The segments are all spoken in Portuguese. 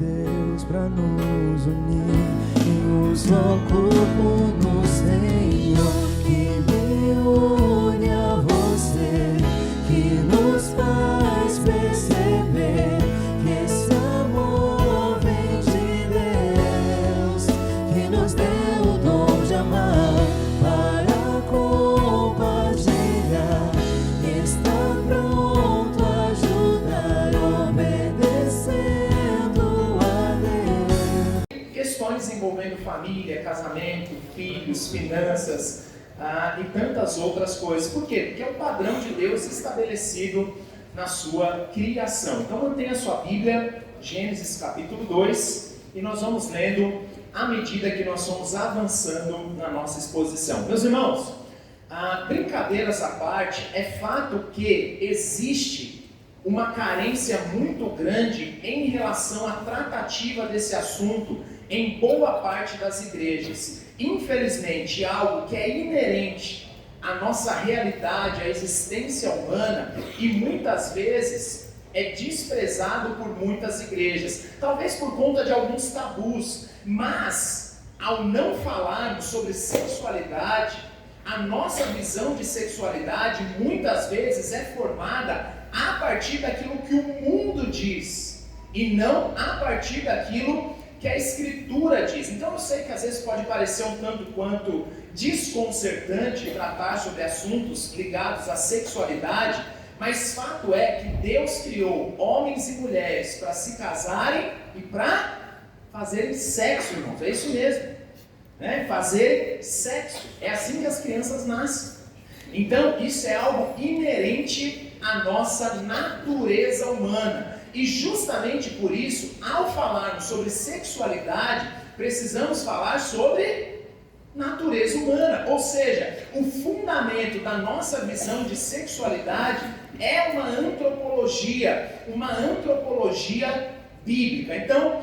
Deus para nos unir em um só corpo no Senhor, que me une a você, que nos faz perceber que esse amor vem de Deus, que nos deu o dom de amar para compartilhar, está pronto a ajudar, obedecendo a Deus. Questões envolvendo família, casamento, filhos, finanças e tantas outras coisas. Por quê? Porque é o padrão de Deus estabelecido na sua criação. Então mantenha a sua Bíblia, Gênesis capítulo 2, e nós vamos lendo à medida que nós vamos avançando na nossa exposição. Meus irmãos, brincadeiras à parte, é fato que existe uma carência muito grande em relação à tratativa desse assunto em boa parte das igrejas. Infelizmente, algo que é inerente à nossa realidade, à existência humana, e muitas vezes é desprezado por muitas igrejas, talvez por conta de alguns tabus, mas ao não falarmos sobre sexualidade, a nossa visão de sexualidade muitas vezes é formada a partir daquilo que o mundo diz e não a partir daquilo que a Escritura diz. Então eu sei que às vezes pode parecer um tanto quanto desconcertante tratar sobre assuntos ligados à sexualidade, mas fato é que Deus criou homens e mulheres para se casarem e para fazerem sexo, irmãos. É isso mesmo, né? Fazer sexo. É assim que as crianças nascem. Então isso é algo inerente à nossa natureza humana. E justamente por isso, ao falarmos sobre sexualidade, precisamos falar sobre natureza humana. Ou seja, o fundamento da nossa visão de sexualidade é uma antropologia bíblica. Então,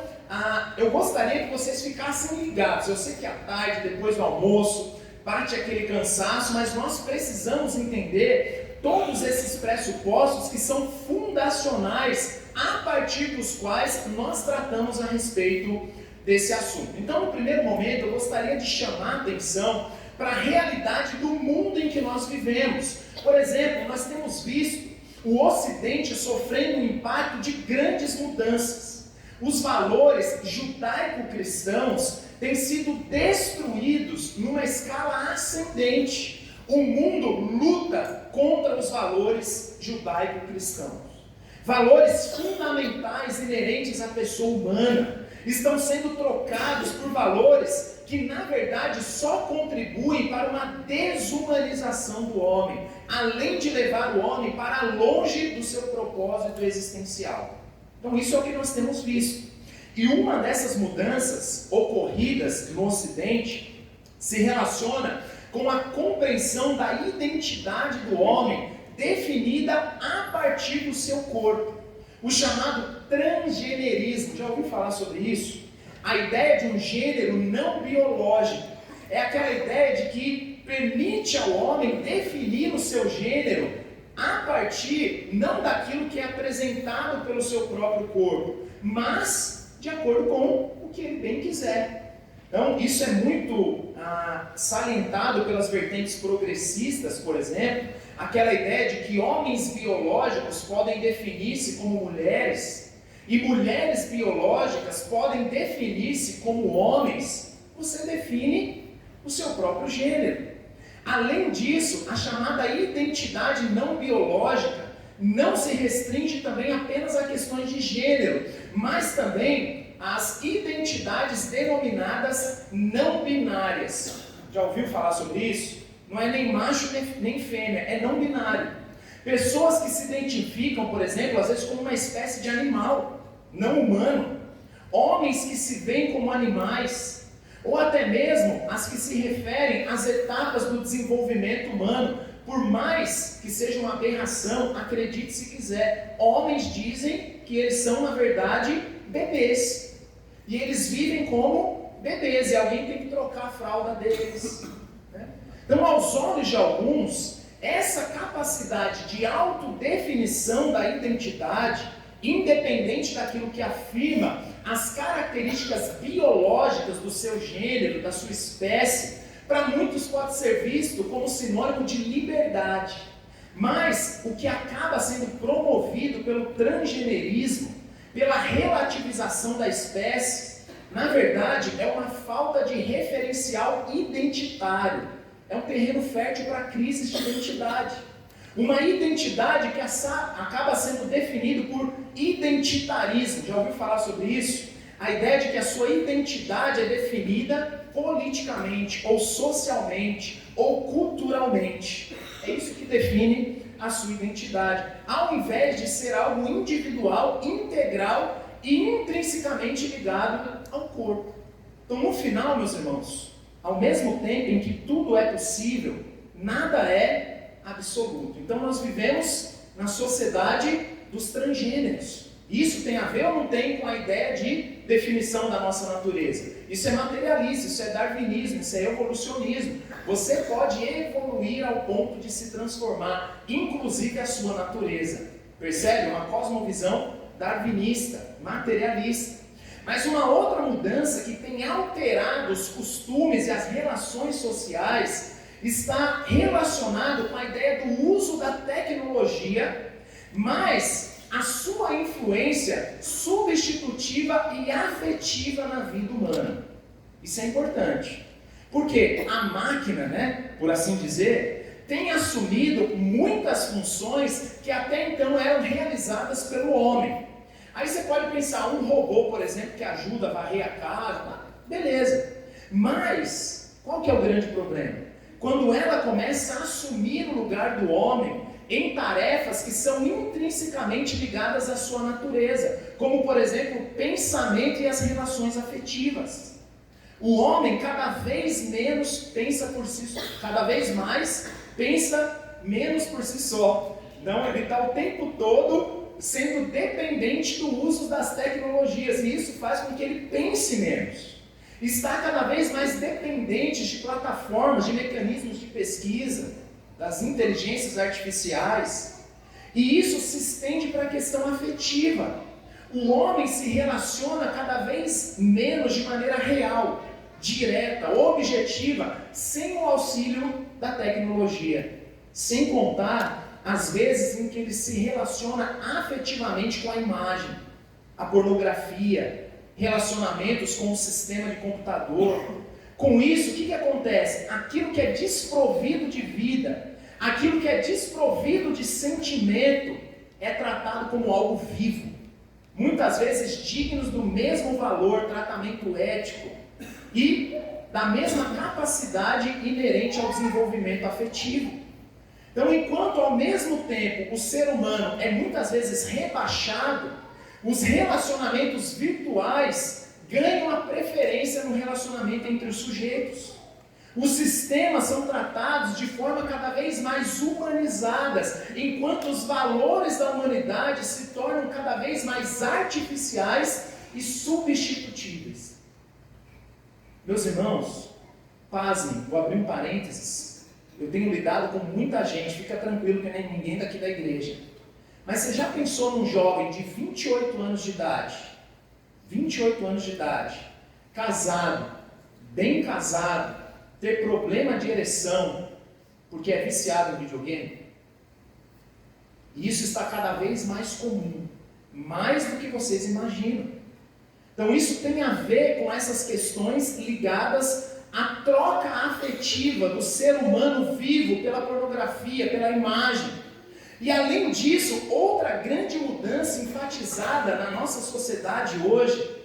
eu gostaria que vocês ficassem ligados. Eu sei que à tarde, depois do almoço, bate aquele cansaço, mas nós precisamos entender todos esses pressupostos que são fundacionais a partir dos quais nós tratamos a respeito desse assunto. Então, no primeiro momento, eu gostaria de chamar a atenção para a realidade do mundo em que nós vivemos. Por exemplo, nós temos visto o Ocidente sofrendo um impacto de grandes mudanças. Os valores judaico-cristãos têm sido destruídos numa escala ascendente. O mundo luta contra os valores judaico-cristãos. Valores fundamentais inerentes à pessoa humana estão sendo trocados por valores que, na verdade, só contribuem para uma desumanização do homem, além de levar o homem para longe do seu propósito existencial. Então, isso é o que nós temos visto. E uma dessas mudanças ocorridas no Ocidente se relaciona com a compreensão da identidade do homem definida a partir do seu corpo. O chamado transgenerismo. Já ouviu falar sobre isso? A ideia de um gênero não biológico. É aquela ideia de que permite ao homem definir o seu gênero a partir não daquilo que é apresentado pelo seu próprio corpo, mas de acordo com o que ele bem quiser. Então, isso é muito salientado pelas vertentes progressistas, por exemplo, aquela ideia de que homens biológicos podem definir-se como mulheres e mulheres biológicas podem definir-se como homens. Você define o seu próprio gênero. Além disso, a chamada identidade não biológica não se restringe também apenas a questões de gênero, mas também às identidades denominadas não binárias. Já ouviu falar sobre isso? Não é nem macho nem fêmea, é não binário. Pessoas que se identificam, por exemplo, às vezes como uma espécie de animal, não humano. Homens que se veem como animais, ou até mesmo as que se referem às etapas do desenvolvimento humano. Por mais que seja uma aberração, acredite se quiser, homens dizem que eles são, na verdade, bebês. E eles vivem como bebês, e alguém tem que trocar a fralda deles. Então, aos olhos de alguns, essa capacidade de autodefinição da identidade independente daquilo que afirma as características biológicas do seu gênero, da sua espécie, para muitos pode ser visto como sinônimo de liberdade. Mas o que acaba sendo promovido pelo transgenerismo, pela relativização da espécie, na verdade é uma falta de referencial identitário. É um terreno fértil para crises de identidade. Uma identidade que acaba sendo definida por identitarismo. Já ouviu falar sobre isso? A ideia de que a sua identidade é definida politicamente, ou socialmente, ou culturalmente. É isso que define a sua identidade. Ao invés de ser algo individual, integral e intrinsecamente ligado ao corpo. Então, no final, meus irmãos, ao mesmo tempo em que tudo é possível, nada é absoluto. Então nós vivemos na sociedade dos transgêneros. Isso tem a ver ou não tem com a ideia de definição da nossa natureza? Isso é materialismo, isso é darwinismo, isso é evolucionismo. Você pode evoluir ao ponto de se transformar, inclusive a sua natureza. Percebe? Uma cosmovisão darwinista, materialista. Mas uma outra mudança que tem alterado os costumes e as relações sociais está relacionado com a ideia do uso da tecnologia, mas a sua influência substitutiva e afetiva na vida humana. Isso é importante, porque a máquina, por assim dizer, tem assumido muitas funções que até então eram realizadas pelo homem. Aí você pode pensar, um robô, por exemplo, que ajuda a varrer a casa, beleza. Mas, qual que é o grande problema? Quando ela começa a assumir o lugar do homem em tarefas que são intrinsecamente ligadas à sua natureza, como, por exemplo, o pensamento e as relações afetivas. O homem cada vez menos pensa por si só, cada vez mais pensa menos por si só. Não, ele está o tempo todo sendo dependente do uso das tecnologias, e isso faz com que ele pense menos. Está cada vez mais dependente de plataformas, de mecanismos de pesquisa, das inteligências artificiais, e isso se estende para a questão afetiva. O homem se relaciona cada vez menos de maneira real, direta, objetiva, sem o auxílio da tecnologia. Sem contar, às vezes, em que ele se relaciona afetivamente com a imagem, a pornografia, relacionamentos com o sistema de computador. Com isso, o que acontece? Aquilo que é desprovido de vida, aquilo que é desprovido de sentimento, é tratado como algo vivo. Muitas vezes dignos do mesmo valor, tratamento ético e da mesma capacidade inerente ao desenvolvimento afetivo. Então, enquanto ao mesmo tempo o ser humano é muitas vezes rebaixado, os relacionamentos virtuais ganham a preferência no relacionamento entre os sujeitos. Os sistemas são tratados de forma cada vez mais humanizadas, enquanto os valores da humanidade se tornam cada vez mais artificiais e substitutíveis. Meus irmãos, pasmem, vou abrir um parênteses. Eu tenho lidado com muita gente, fica tranquilo que nem ninguém daqui da igreja. Mas você já pensou num jovem de 28 anos de idade, 28 anos de idade, casado, bem casado, ter problema de ereção, porque é viciado em videogame? E isso está cada vez mais comum, mais do que vocês imaginam. Então isso tem a ver com essas questões ligadas à troca afetiva do ser humano vivo pela pornografia, pela imagem. E além disso, outra grande mudança enfatizada na nossa sociedade hoje,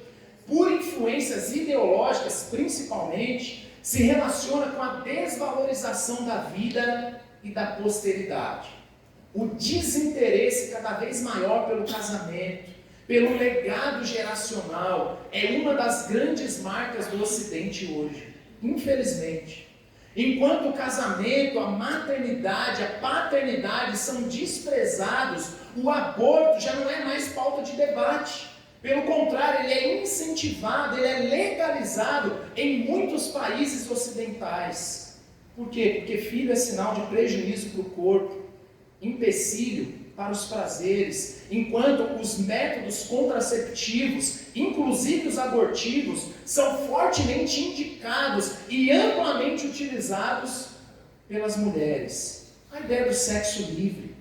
por influências ideológicas principalmente, se relaciona com a desvalorização da vida e da posteridade. O desinteresse cada vez maior pelo casamento, pelo legado geracional, é uma das grandes marcas do Ocidente hoje, infelizmente. Enquanto o casamento, a maternidade, a paternidade são desprezados, o aborto já não é mais pauta de debate. Pelo contrário, ele é incentivado, ele é legalizado em muitos países ocidentais. Por quê? Porque filho é sinal de prejuízo para o corpo, empecilho para os prazeres, enquanto os métodos contraceptivos, inclusive os abortivos, são fortemente indicados e amplamente utilizados pelas mulheres. A ideia do sexo livre,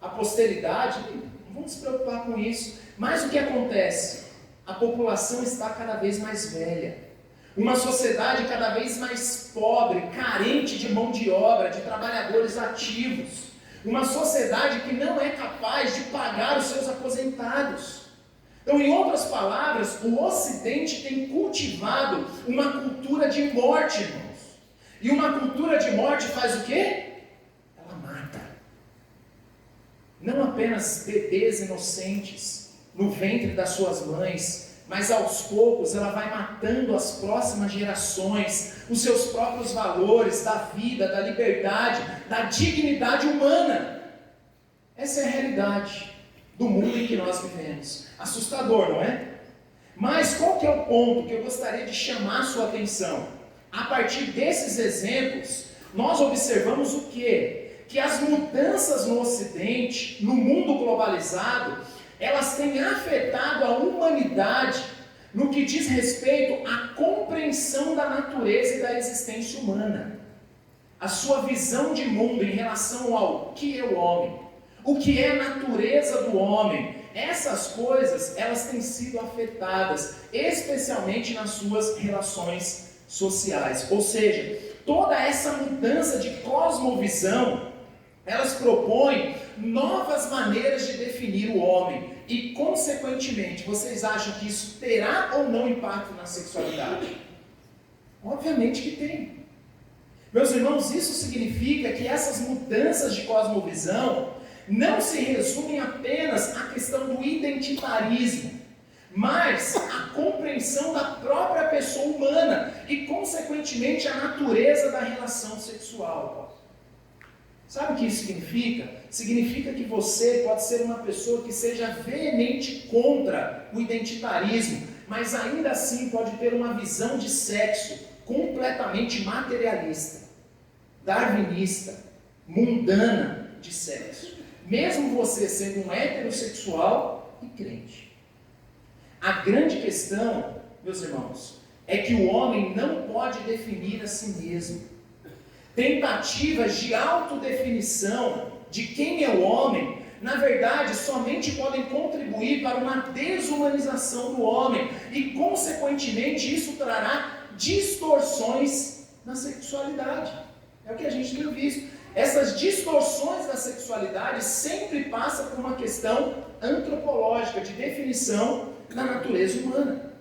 a posteridade, não vamos se preocupar com isso. Mas o que acontece? A população está cada vez mais velha. Uma sociedade cada vez mais pobre, carente de mão de obra, de trabalhadores ativos. Uma sociedade que não é capaz de pagar os seus aposentados. Então, em outras palavras, o Ocidente tem cultivado uma cultura de morte, irmãos. E uma cultura de morte faz o quê? Ela mata. Não apenas bebês inocentes no ventre das suas mães, mas aos poucos ela vai matando as próximas gerações, os seus próprios valores da vida, da liberdade, da dignidade humana. Essa é a realidade do mundo em que nós vivemos. Assustador, não é? Mas qual que é o ponto que eu gostaria de chamar a sua atenção? A partir desses exemplos, nós observamos o quê? Que as mudanças no Ocidente, no mundo globalizado, elas têm afetado a humanidade no que diz respeito à compreensão da natureza e da existência humana. A sua visão de mundo em relação ao que é o homem, o que é a natureza do homem. Essas coisas, elas têm sido afetadas, especialmente nas suas relações sociais. Ou seja, toda essa mudança de cosmovisão, elas propõem novas maneiras de definir o homem. E, consequentemente, vocês acham que isso terá ou não impacto na sexualidade? Obviamente que tem. Meus irmãos, isso significa que essas mudanças de cosmovisão não se resumem apenas à questão do identitarismo, mas à compreensão da própria pessoa humana e, consequentemente, a natureza da relação sexual. Sabe o que isso significa? Significa que você pode ser uma pessoa que seja veemente contra o identitarismo, mas ainda assim pode ter uma visão de sexo completamente materialista, darwinista, mundana de sexo. Mesmo você sendo um heterossexual e crente. A grande questão, meus irmãos, é que o homem não pode definir a si mesmo. Tentativas de autodefinição de quem é o homem, na verdade, somente podem contribuir para uma desumanização do homem e, consequentemente, isso trará distorções na sexualidade. É o que a gente tem visto. Essas distorções da sexualidade sempre passam por uma questão antropológica, de definição da natureza humana.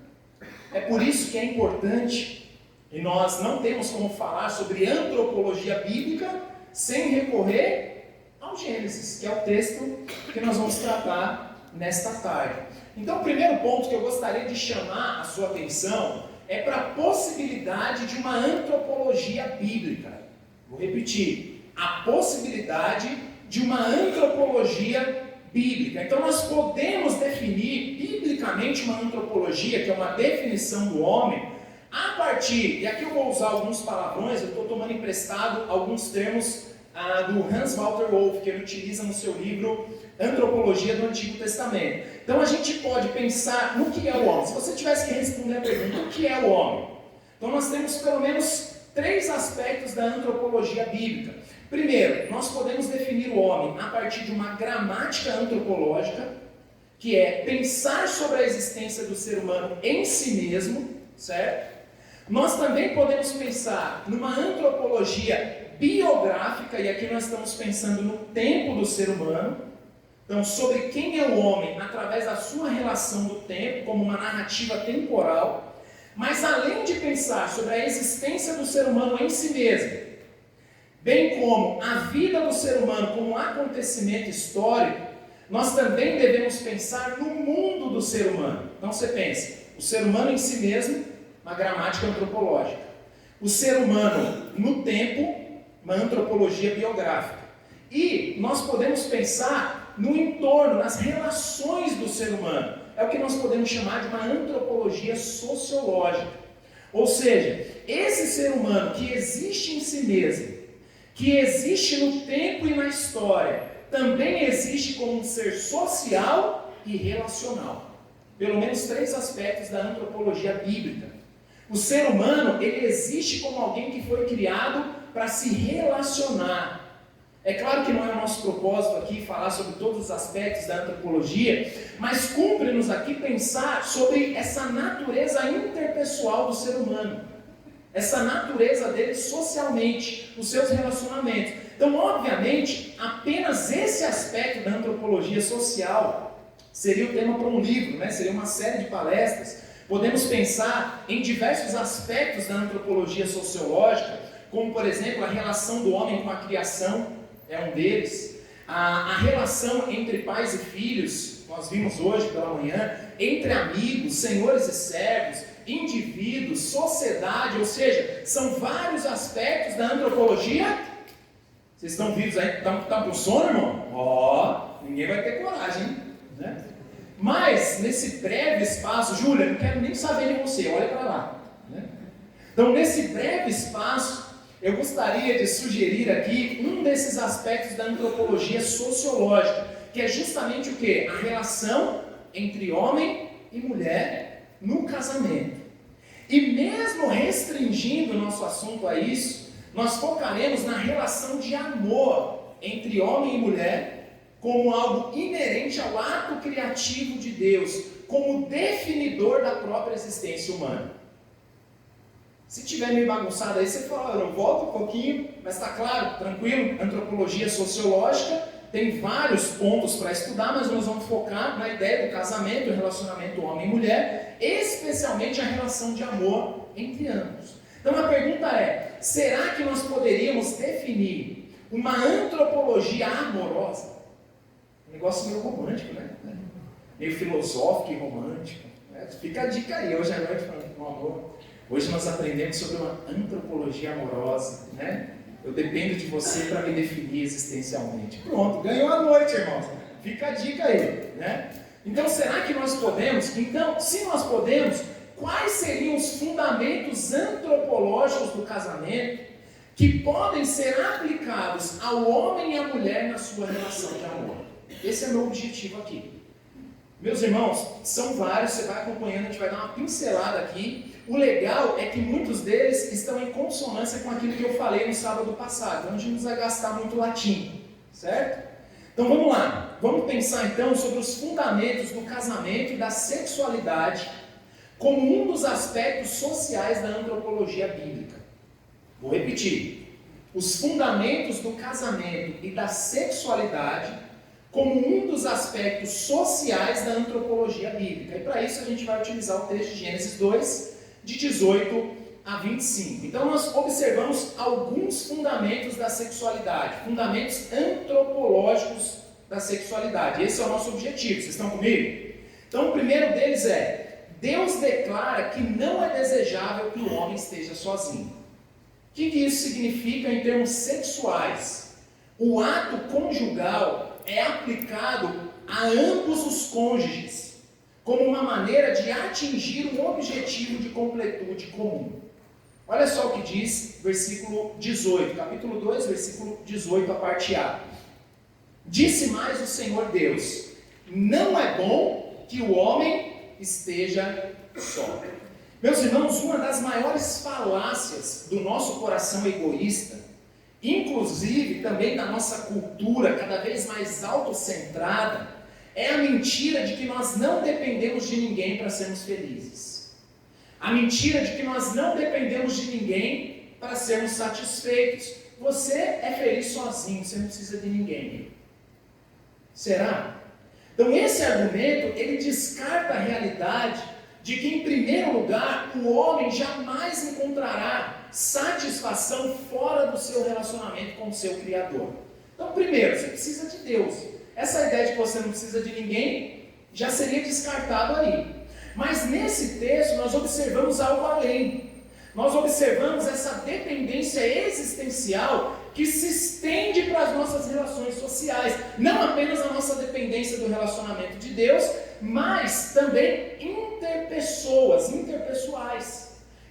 É por isso que é importante, e nós não temos como falar sobre antropologia bíblica sem recorrer ao Gênesis, que é o texto que nós vamos tratar nesta tarde. Então, o primeiro ponto que eu gostaria de chamar a sua atenção é para a possibilidade de uma antropologia bíblica. Vou repetir, a possibilidade de uma antropologia bíblica. Então, nós podemos definir biblicamente uma antropologia, que é uma definição do homem, a partir, e aqui eu vou usar alguns palavrões, eu estou tomando emprestado alguns termos do Hans Walter Wolff, que ele utiliza no seu livro Antropologia do Antigo Testamento. Então a gente pode pensar no que é o homem. Se você tivesse que responder a pergunta, o que é o homem? Então nós temos pelo menos 3 aspectos da antropologia bíblica. Primeiro, nós podemos definir o homem a partir de uma gramática antropológica, que é pensar sobre a existência do ser humano em si mesmo, certo? Nós também podemos pensar numa antropologia biográfica, e aqui nós estamos pensando no tempo do ser humano, então sobre quem é o homem através da sua relação do tempo, como uma narrativa temporal, mas além de pensar sobre a existência do ser humano em si mesmo, bem como a vida do ser humano como um acontecimento histórico, nós também devemos pensar no mundo do ser humano. Então você pensa, o ser humano em si mesmo, uma gramática antropológica. O ser humano no tempo, uma antropologia biográfica. E nós podemos pensar no entorno, nas relações do ser humano. É o que nós podemos chamar de uma antropologia sociológica. Ou seja, esse ser humano que existe em si mesmo, que existe no tempo e na história, também existe como um ser social e relacional. Pelo menos 3 aspectos da antropologia bíblica. O ser humano, ele existe como alguém que foi criado para se relacionar. É claro que não é o nosso propósito aqui falar sobre todos os aspectos da antropologia, mas cumpre-nos aqui pensar sobre essa natureza interpessoal do ser humano, essa natureza dele socialmente, os seus relacionamentos. Então, obviamente, apenas esse aspecto da antropologia social seria o tema para um livro, né? Seria uma série de palestras. Podemos pensar em diversos aspectos da antropologia sociológica, como, por exemplo, a relação do homem com a criação, é um deles. A relação entre pais e filhos, nós vimos hoje pela manhã, entre amigos, senhores e servos, indivíduos, sociedade, ou seja, são vários aspectos da antropologia. Vocês estão vivos aí? Estão com sono, irmão? Ninguém vai ter coragem, né? Mas, nesse breve espaço, Júlia, não quero nem saber de você, olha para lá, né? Então, nesse breve espaço, eu gostaria de sugerir aqui um desses aspectos da antropologia sociológica, que é justamente o quê? A relação entre homem e mulher no casamento. E mesmo restringindo o nosso assunto a isso, nós focaremos na relação de amor entre homem e mulher como algo inerente ao ato criativo de Deus, como definidor da própria existência humana. Se tiver meio bagunçado aí, você fala, eu volto um pouquinho, mas está claro, tranquilo, antropologia sociológica, tem vários pontos para estudar, mas nós vamos focar na ideia do casamento, o relacionamento homem e mulher, especialmente a relação de amor entre ambos. Então a pergunta é, será que nós poderíamos definir uma antropologia amorosa? Um negócio meio romântico, né? Meio filosófico e romântico. Né? Fica a dica aí, hoje à noite, falando com amor. Hoje nós aprendemos sobre uma antropologia amorosa, né? Eu dependo de você para me definir existencialmente. Pronto, ganhou a noite, irmãos. Fica a dica aí, né? Então, será que nós podemos? Então, se nós podemos, quais seriam os fundamentos antropológicos do casamento que podem ser aplicados ao homem e à mulher na sua relação de amor? Esse é o meu objetivo aqui. Meus irmãos, são vários, você vai acompanhando, a gente vai dar uma pincelada aqui. O legal é que muitos deles estão em consonância com aquilo que eu falei no sábado passado, então a gente não precisa gastar muito latim, certo? Então vamos lá, vamos pensar então sobre os fundamentos do casamento e da sexualidade como um dos aspectos sociais da antropologia bíblica. Vou repetir, os fundamentos do casamento e da sexualidade como um dos aspectos sociais da antropologia bíblica. E para isso a gente vai utilizar o texto de Gênesis 2, de 18 a 25. Então nós observamos alguns fundamentos da sexualidade, fundamentos antropológicos da sexualidade. Esse é o nosso objetivo, vocês estão comigo? Então o primeiro deles é, Deus declara que não é desejável que o homem esteja sozinho. O que isso significa em termos sexuais? O ato conjugal é aplicado a ambos os cônjuges, como uma maneira de atingir um objetivo de completude comum. Olha só o que diz versículo 18, capítulo 2, versículo 18, a parte A. Disse mais o Senhor Deus, não é bom que o homem esteja só. Meus irmãos, uma das maiores falácias do nosso coração egoísta, inclusive também da nossa cultura cada vez mais autocentrada, é a mentira de que nós não dependemos de ninguém para sermos felizes. A mentira de que nós não dependemos de ninguém para sermos satisfeitos. Você é feliz sozinho, você não precisa de ninguém. Será? Então esse argumento, ele descarta a realidade de que, em primeiro lugar, o homem jamais encontrará satisfação fora do seu relacionamento com o seu Criador. Então, primeiro, você precisa de Deus. Essa ideia de que você não precisa de ninguém já seria descartado aí. Mas nesse texto nós observamos algo além. Nós observamos essa dependência existencial que se estende para as nossas relações sociais. Não apenas a nossa dependência do relacionamento de Deus, mas também interpessoais,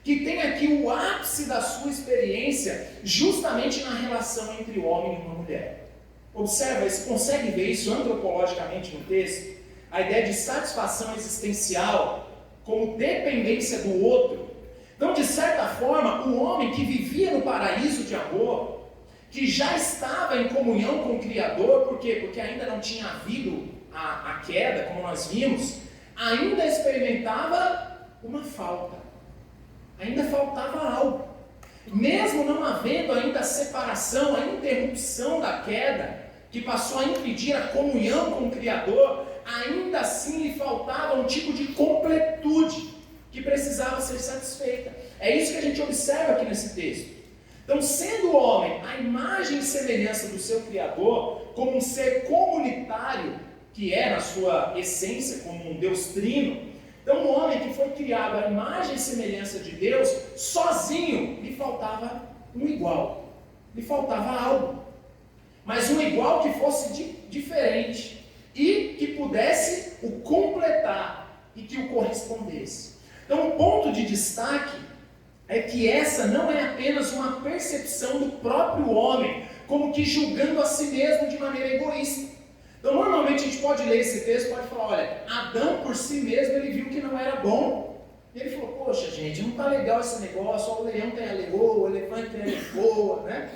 que tem aqui o ápice da sua experiência justamente na relação entre o homem e uma mulher. Observa, você consegue ver isso antropologicamente no texto? A ideia de satisfação existencial como dependência do outro. Então, de certa forma, o homem que vivia no paraíso de amor, que já estava em comunhão com o Criador, por quê? Porque ainda não tinha havido a queda, como nós vimos, ainda experimentava uma falta. Ainda faltava algo. Mesmo não havendo ainda a separação, a interrupção da queda, que passou a impedir a comunhão com o Criador, ainda assim lhe faltava um tipo de completude que precisava ser satisfeita. É isso que a gente observa aqui nesse texto. Então, sendo o homem a imagem e semelhança do seu Criador, como um ser comunitário, que é na sua essência, como um Deus trino, então um homem que foi criado à imagem e semelhança de Deus, sozinho, lhe faltava um igual, lhe faltava algo, mas um igual que fosse diferente e que pudesse o completar e que o correspondesse. Então, um ponto de destaque é que essa não é apenas uma percepção do próprio homem, como que julgando a si mesmo de maneira egoísta. Então, normalmente a gente pode ler esse texto e pode falar, olha, Adão por si mesmo, ele viu que não era bom. E ele falou, poxa gente, não está legal esse negócio, ó, o leão tem a leoa, o elefante tem a leoa, né?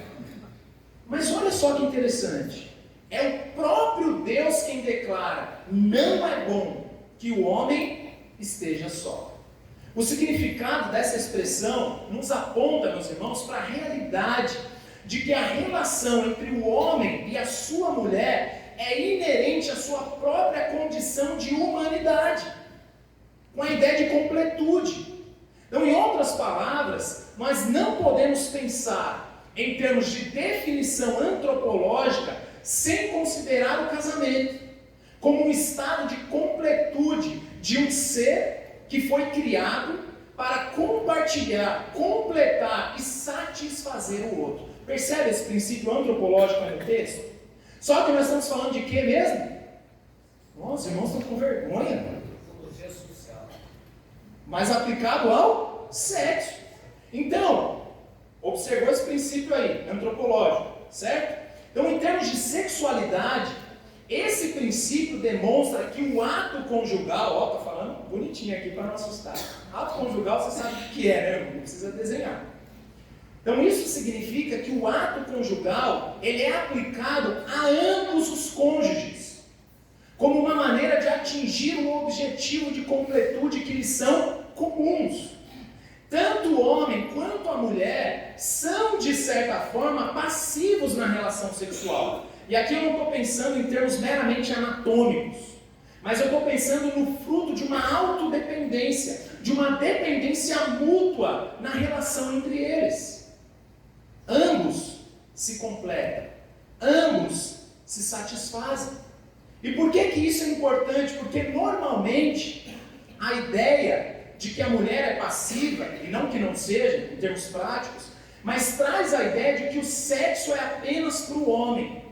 Mas olha só que interessante, é o próprio Deus quem declara, não é bom que o homem esteja só. O significado dessa expressão nos aponta, meus irmãos, para a realidade de que a relação entre o homem e a sua mulher é inerente à sua própria condição de humanidade, com a ideia de completude. Então, em outras palavras, nós não podemos pensar em termos de definição antropológica sem considerar o casamento como um estado de completude de um ser que foi criado para compartilhar, completar e satisfazer o outro. Percebe esse princípio antropológico aí no texto? Só que nós estamos falando de quê mesmo? Nossa, os irmãos estão com vergonha. Mas aplicado ao sexo. Então, observou esse princípio aí, antropológico, certo? Então, em termos de sexualidade, esse princípio demonstra que o ato conjugal, ó, estou falando bonitinho aqui para não assustar. Ato conjugal, você sabe o que é, né? Não precisa desenhar. Então isso significa que o ato conjugal, ele é aplicado a ambos os cônjuges, como uma maneira de atingir um objetivo de completude que lhes são comuns. Tanto o homem quanto a mulher são, de certa forma, passivos na relação sexual. E aqui eu não estou pensando em termos meramente anatômicos, mas eu estou pensando no fruto de uma autodependência, de uma dependência mútua na relação entre eles. Ambos se completam, ambos se satisfazem. E por que isso é importante? Porque normalmente a ideia de que a mulher é passiva, e não que não seja, em termos práticos, mas traz a ideia de que o sexo é apenas para o homem,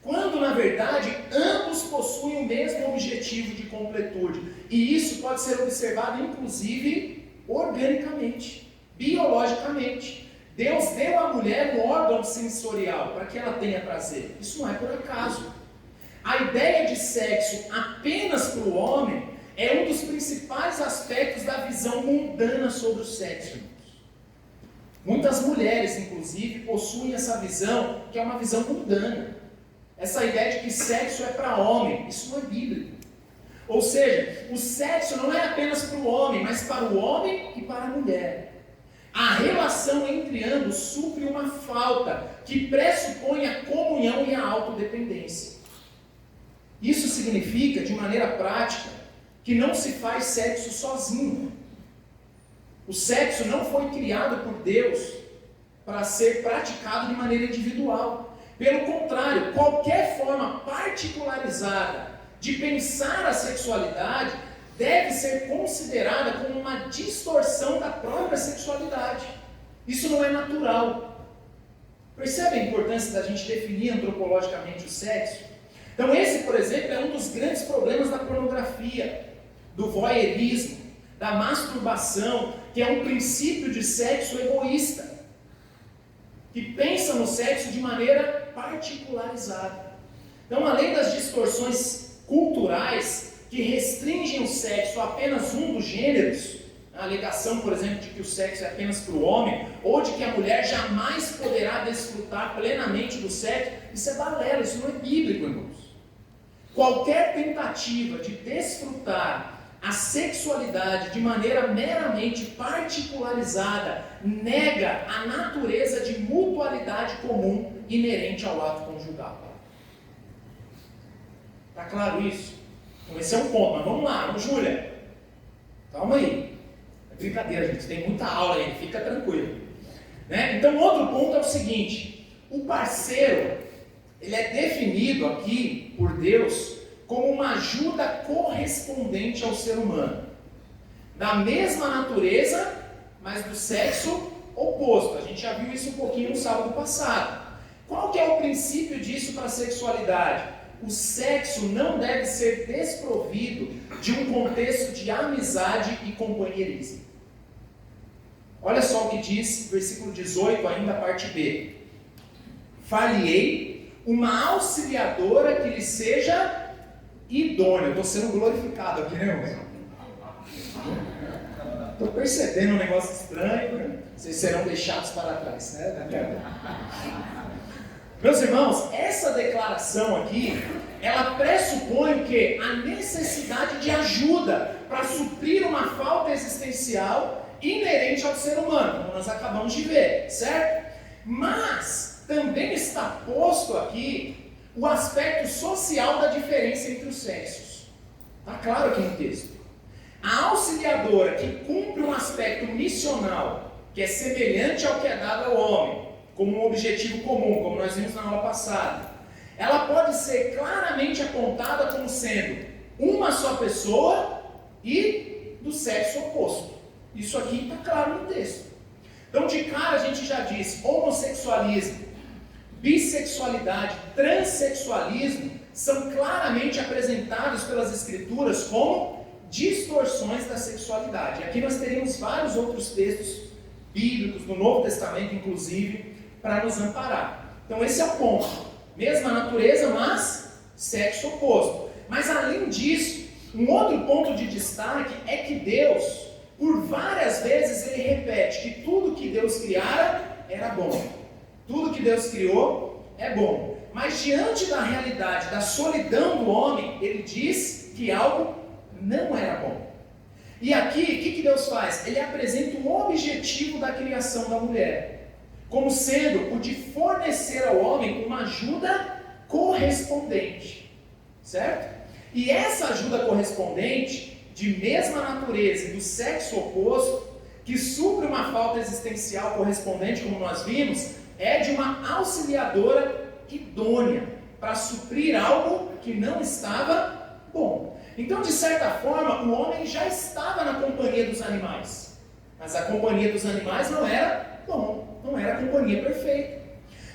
quando na verdade ambos possuem o mesmo objetivo de completude. E isso pode ser observado inclusive organicamente, biologicamente. Deus deu à mulher um órgão sensorial para que ela tenha prazer. Isso não é por acaso. A ideia de sexo apenas para o homem é um dos principais aspectos da visão mundana sobre o sexo. Muitas mulheres, inclusive, possuem essa visão, que é uma visão mundana. Essa ideia de que sexo é para homem. Isso não é bíblico. Ou seja, o sexo não é apenas para o homem, mas para o homem e para a mulher. A relação entre ambos supre uma falta que pressupõe a comunhão e a autodependência. Isso significa, de maneira prática, que não se faz sexo sozinho. O sexo não foi criado por Deus para ser praticado de maneira individual. Pelo contrário, qualquer forma particularizada de pensar a sexualidade deve ser considerada como uma distorção da própria sexualidade. Isso não é natural. Percebe a importância da gente definir antropologicamente o sexo? Então esse, por exemplo, é um dos grandes problemas da pornografia, do voyeurismo, da masturbação, que é um princípio de sexo egoísta, que pensa no sexo de maneira particularizada. Então, além das distorções culturais que restringem o sexo a apenas um dos gêneros, a alegação, por exemplo, de que o sexo é apenas para o homem, ou de que a mulher jamais poderá desfrutar plenamente do sexo, isso é balela, isso não é bíblico, irmãos. Qualquer tentativa de desfrutar a sexualidade de maneira meramente particularizada nega a natureza de mutualidade comum inerente ao ato conjugal. Está claro isso? Então esse é um ponto, mas vamos lá, Júlia. Calma aí. É brincadeira, gente, tem muita aula aí, fica tranquilo. Né? Então outro ponto é o seguinte, o parceiro, ele é definido aqui por Deus como uma ajuda correspondente ao ser humano, da mesma natureza, mas do sexo oposto. A gente já viu isso um pouquinho no sábado passado. Qual que é o princípio disso para a sexualidade? O sexo não deve ser desprovido de um contexto de amizade e companheirismo. Olha só o que diz, versículo 18, ainda parte B. Far-lhe-ei uma auxiliadora que lhe seja idônea. Estou sendo glorificado aqui, né, irmão? Estou percebendo um negócio estranho, né? Vocês serão deixados para trás, né? Meus irmãos, essa declaração aqui, ela pressupõe o quê? A necessidade de ajuda para suprir uma falta existencial inerente ao ser humano, como nós acabamos de ver, certo? Mas também está posto aqui o aspecto social da diferença entre os sexos. Está claro aqui no texto. A auxiliadora que cumpre um aspecto missional, que é semelhante ao que é dado ao homem, como um objetivo comum, como nós vimos na aula passada, ela pode ser claramente apontada como sendo uma só pessoa e do sexo oposto. Isso aqui está claro no texto. Então, de cara, a gente já disse, homossexualismo, bissexualidade, transexualismo são claramente apresentados pelas Escrituras como distorções da sexualidade. Aqui nós teríamos vários outros textos bíblicos, no Novo Testamento inclusive, para nos amparar. Então esse é o ponto. Mesma natureza, mas sexo oposto. Mas além disso, um outro ponto de destaque é que Deus, por várias vezes, ele repete que tudo que Deus criara era bom. Tudo que Deus criou é bom. Mas diante da realidade da solidão do homem, ele diz que algo não era bom. E aqui, o que Deus faz? Ele apresenta o objetivo da criação da mulher como sendo o de fornecer ao homem uma ajuda correspondente, certo? E essa ajuda correspondente, de mesma natureza e do sexo oposto, que supre uma falta existencial correspondente, como nós vimos, é de uma auxiliadora idônea, para suprir algo que não estava bom. Então, de certa forma, o homem já estava na companhia dos animais, mas a companhia dos animais não era bom. Não era a companhia perfeita.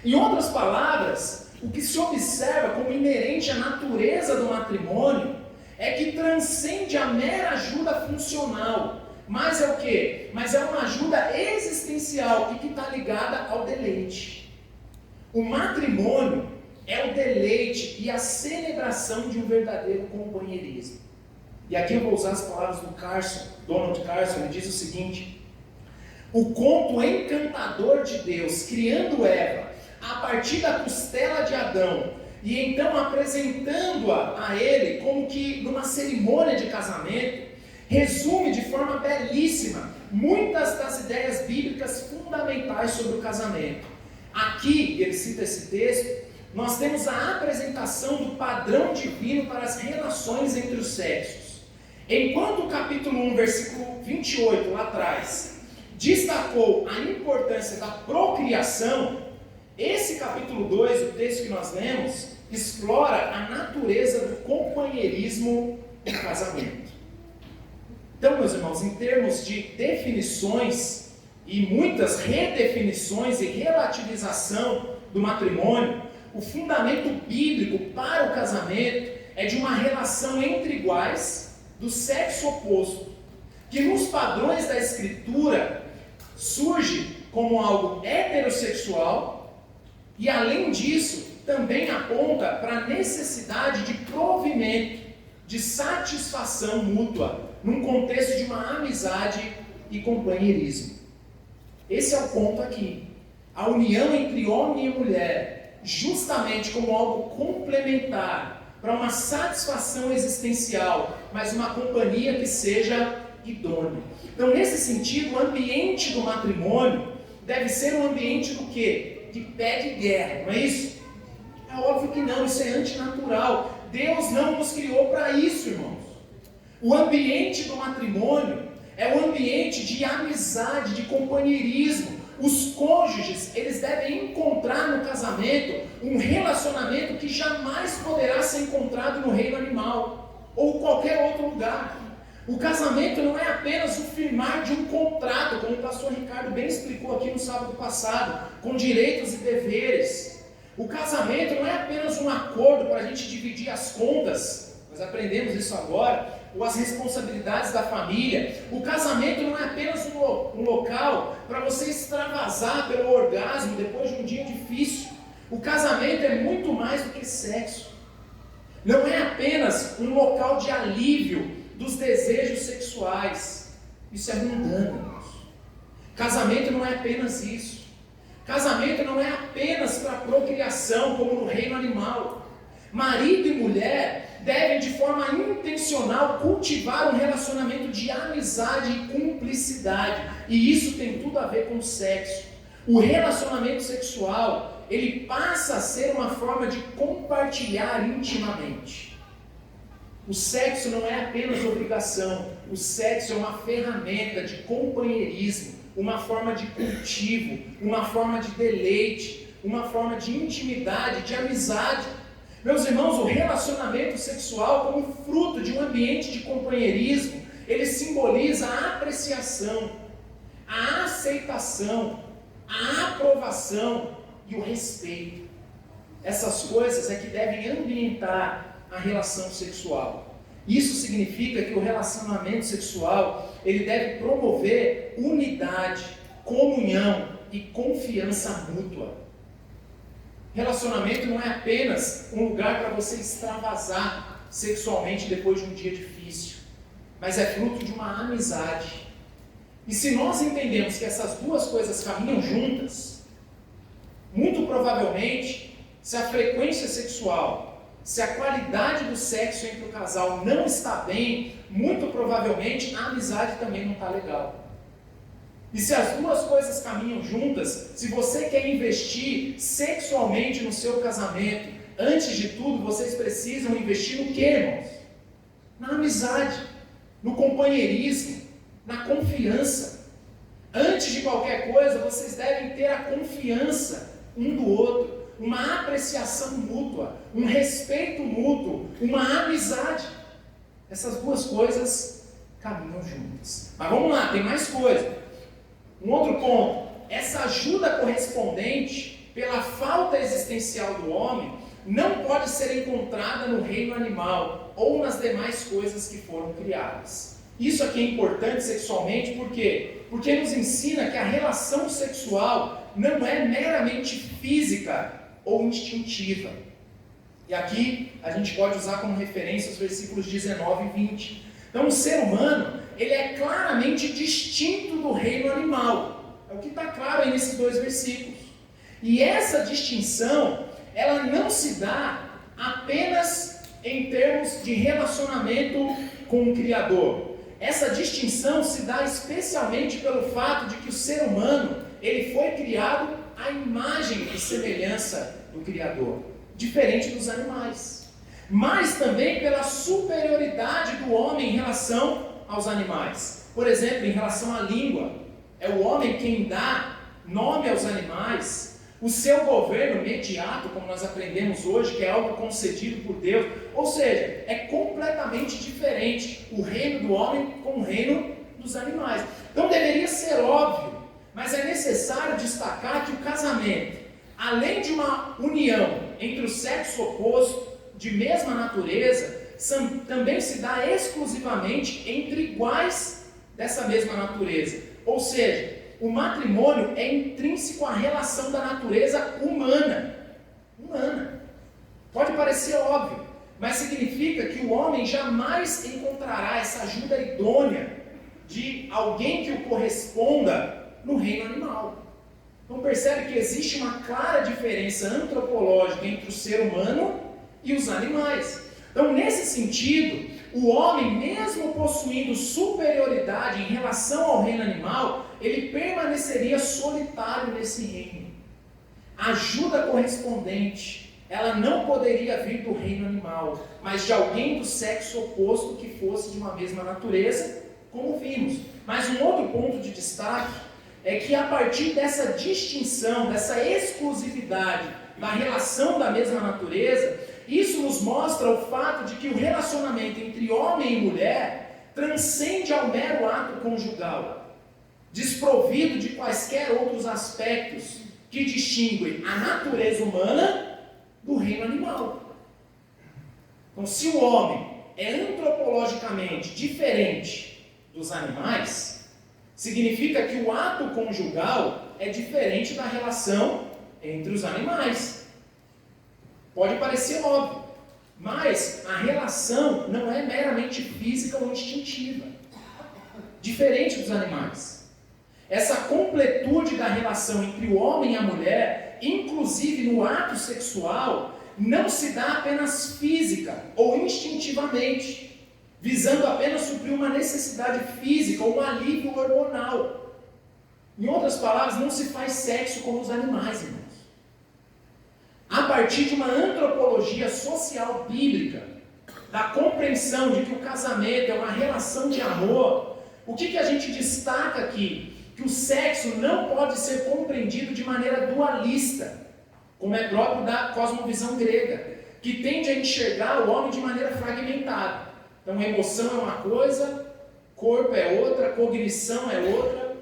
Em outras palavras, o que se observa como inerente à natureza do matrimônio é que transcende a mera ajuda funcional. Mas é o quê? Mas é uma ajuda existencial e que está ligada ao deleite. O matrimônio é o deleite e a celebração de um verdadeiro companheirismo. E aqui eu vou usar as palavras do Donald Carson, ele diz o seguinte: o conto encantador de Deus, criando Eva, a partir da costela de Adão, e então apresentando-a a ele como que numa cerimônia de casamento, resume de forma belíssima muitas das ideias bíblicas fundamentais sobre o casamento. Aqui, ele cita esse texto, nós temos a apresentação do padrão divino para as relações entre os sexos. Enquanto o capítulo 1, versículo 28, lá atrás, destacou a importância da procriação, esse capítulo 2, o texto que nós lemos, explora a natureza do companheirismo no casamento. Então, meus irmãos, em termos de definições e muitas redefinições e relativização do matrimônio, o fundamento bíblico para o casamento é de uma relação entre iguais do sexo oposto, que nos padrões da Escritura surge como algo heterossexual e, além disso, também aponta para a necessidade de provimento, de satisfação mútua, num contexto de uma amizade e companheirismo. Esse é o ponto aqui. A união entre homem e mulher, justamente como algo complementar para uma satisfação existencial, mas uma companhia que seja idônea. Então, nesse sentido, o ambiente do matrimônio deve ser um ambiente do quê? De pé de guerra, não é isso? É óbvio que não, isso é antinatural. Deus não nos criou para isso, irmãos. O ambiente do matrimônio é um ambiente de amizade, de companheirismo. Os cônjuges, eles devem encontrar no casamento um relacionamento que jamais poderá ser encontrado no reino animal ou qualquer outro lugar. O casamento não é apenas o firmar de um contrato, como o pastor Ricardo bem explicou aqui no sábado passado, com direitos e deveres. O casamento não é apenas um acordo para a gente dividir as contas, nós aprendemos isso agora, ou as responsabilidades da família. O casamento não é apenas um local para você extravasar pelo orgasmo depois de um dia difícil. O casamento é muito mais do que sexo. Não é apenas um local de alívio dos desejos sexuais. Isso é mundano, irmãos. Casamento não é apenas isso. Casamento não é apenas para procriação, como no reino animal. Marido e mulher devem de forma intencional cultivar um relacionamento de amizade e cumplicidade. E isso tem tudo a ver com o sexo. O relacionamento sexual, ele passa a ser uma forma de compartilhar intimamente. O sexo não é apenas obrigação. O sexo é uma ferramenta de companheirismo, uma forma de cultivo, uma forma de deleite, uma forma de intimidade, de amizade. Meus irmãos, o relacionamento sexual como fruto de um ambiente de companheirismo, ele simboliza a apreciação, a aceitação, a aprovação e o respeito. Essas coisas é que devem ambientar a relação sexual. Isso significa que o relacionamento sexual, ele deve promover unidade, comunhão e confiança mútua. Relacionamento não é apenas um lugar para você extravasar sexualmente depois de um dia difícil, mas é fruto de uma amizade. E se nós entendemos que essas duas coisas caminham juntas, muito provavelmente, se a frequência sexual, se a qualidade do sexo entre o casal não está bem, muito provavelmente a amizade também não está legal. E se as duas coisas caminham juntas, se você quer investir sexualmente no seu casamento, antes de tudo, vocês precisam investir no quê, irmãos? Na amizade, no companheirismo, na confiança. Antes de qualquer coisa, vocês devem ter a confiança um do outro, uma apreciação mútua, um respeito mútuo, uma amizade. Essas duas coisas caminham juntas. Mas vamos lá, tem mais coisa. Um outro ponto, essa ajuda correspondente pela falta existencial do homem não pode ser encontrada no reino animal ou nas demais coisas que foram criadas. Isso aqui é importante sexualmente, por quê? Porque nos ensina que a relação sexual não é meramente física ou instintiva. E aqui a gente pode usar como referência os versículos 19 e 20. Então o ser humano, ele é claramente distinto do reino animal. É o que está claro aí nesses dois versículos. E essa distinção, ela não se dá apenas em termos de relacionamento com o Criador. Essa distinção se dá especialmente pelo fato de que o ser humano, ele foi criado à imagem e semelhança do Criador, diferente dos animais. Mas também pela superioridade do homem em relação aos animais. Por exemplo, em relação à língua, é o homem quem dá nome aos animais. O seu governo imediato, como nós aprendemos hoje, que é algo concedido por Deus. Ou seja, é completamente diferente o reino do homem com o reino dos animais. Então deveria ser óbvio, mas é necessário destacar que o casamento, além de uma união entre o sexo oposto, de mesma natureza, também se dá exclusivamente entre iguais dessa mesma natureza. Ou seja, o matrimônio é intrínseco à relação da natureza humana. Pode parecer óbvio, mas significa que o homem jamais encontrará essa ajuda idônea de alguém que o corresponda no reino animal. Então percebe que existe uma clara diferença antropológica entre o ser humano e os animais. Então, nesse sentido, o homem, mesmo possuindo superioridade em relação ao reino animal, ele permaneceria solitário nesse reino. A ajuda correspondente, ela não poderia vir do reino animal, mas de alguém do sexo oposto que fosse de uma mesma natureza, como vimos. Mas um outro ponto de destaque é que a partir dessa distinção, dessa exclusividade na relação da mesma natureza, isso nos mostra o fato de que o relacionamento entre homem e mulher transcende ao mero ato conjugal, desprovido de quaisquer outros aspectos que distinguem a natureza humana do reino animal. Então, se o homem é antropologicamente diferente dos animais, significa que o ato conjugal é diferente da relação entre os animais. Pode parecer óbvio, mas a relação não é meramente física ou instintiva, diferente dos animais. Essa completude da relação entre o homem e a mulher, inclusive no ato sexual, não se dá apenas física ou instintivamente, visando apenas suprir uma necessidade física ou um alívio hormonal. Em outras palavras, não se faz sexo como os animais, irmãos. A partir de uma antropologia social bíblica, da compreensão de que o casamento é uma relação de amor, o que a gente destaca aqui? Que o sexo não pode ser compreendido de maneira dualista, como é próprio da cosmovisão grega, que tende a enxergar o homem de maneira fragmentada. Então, emoção é uma coisa, corpo é outra, cognição é outra.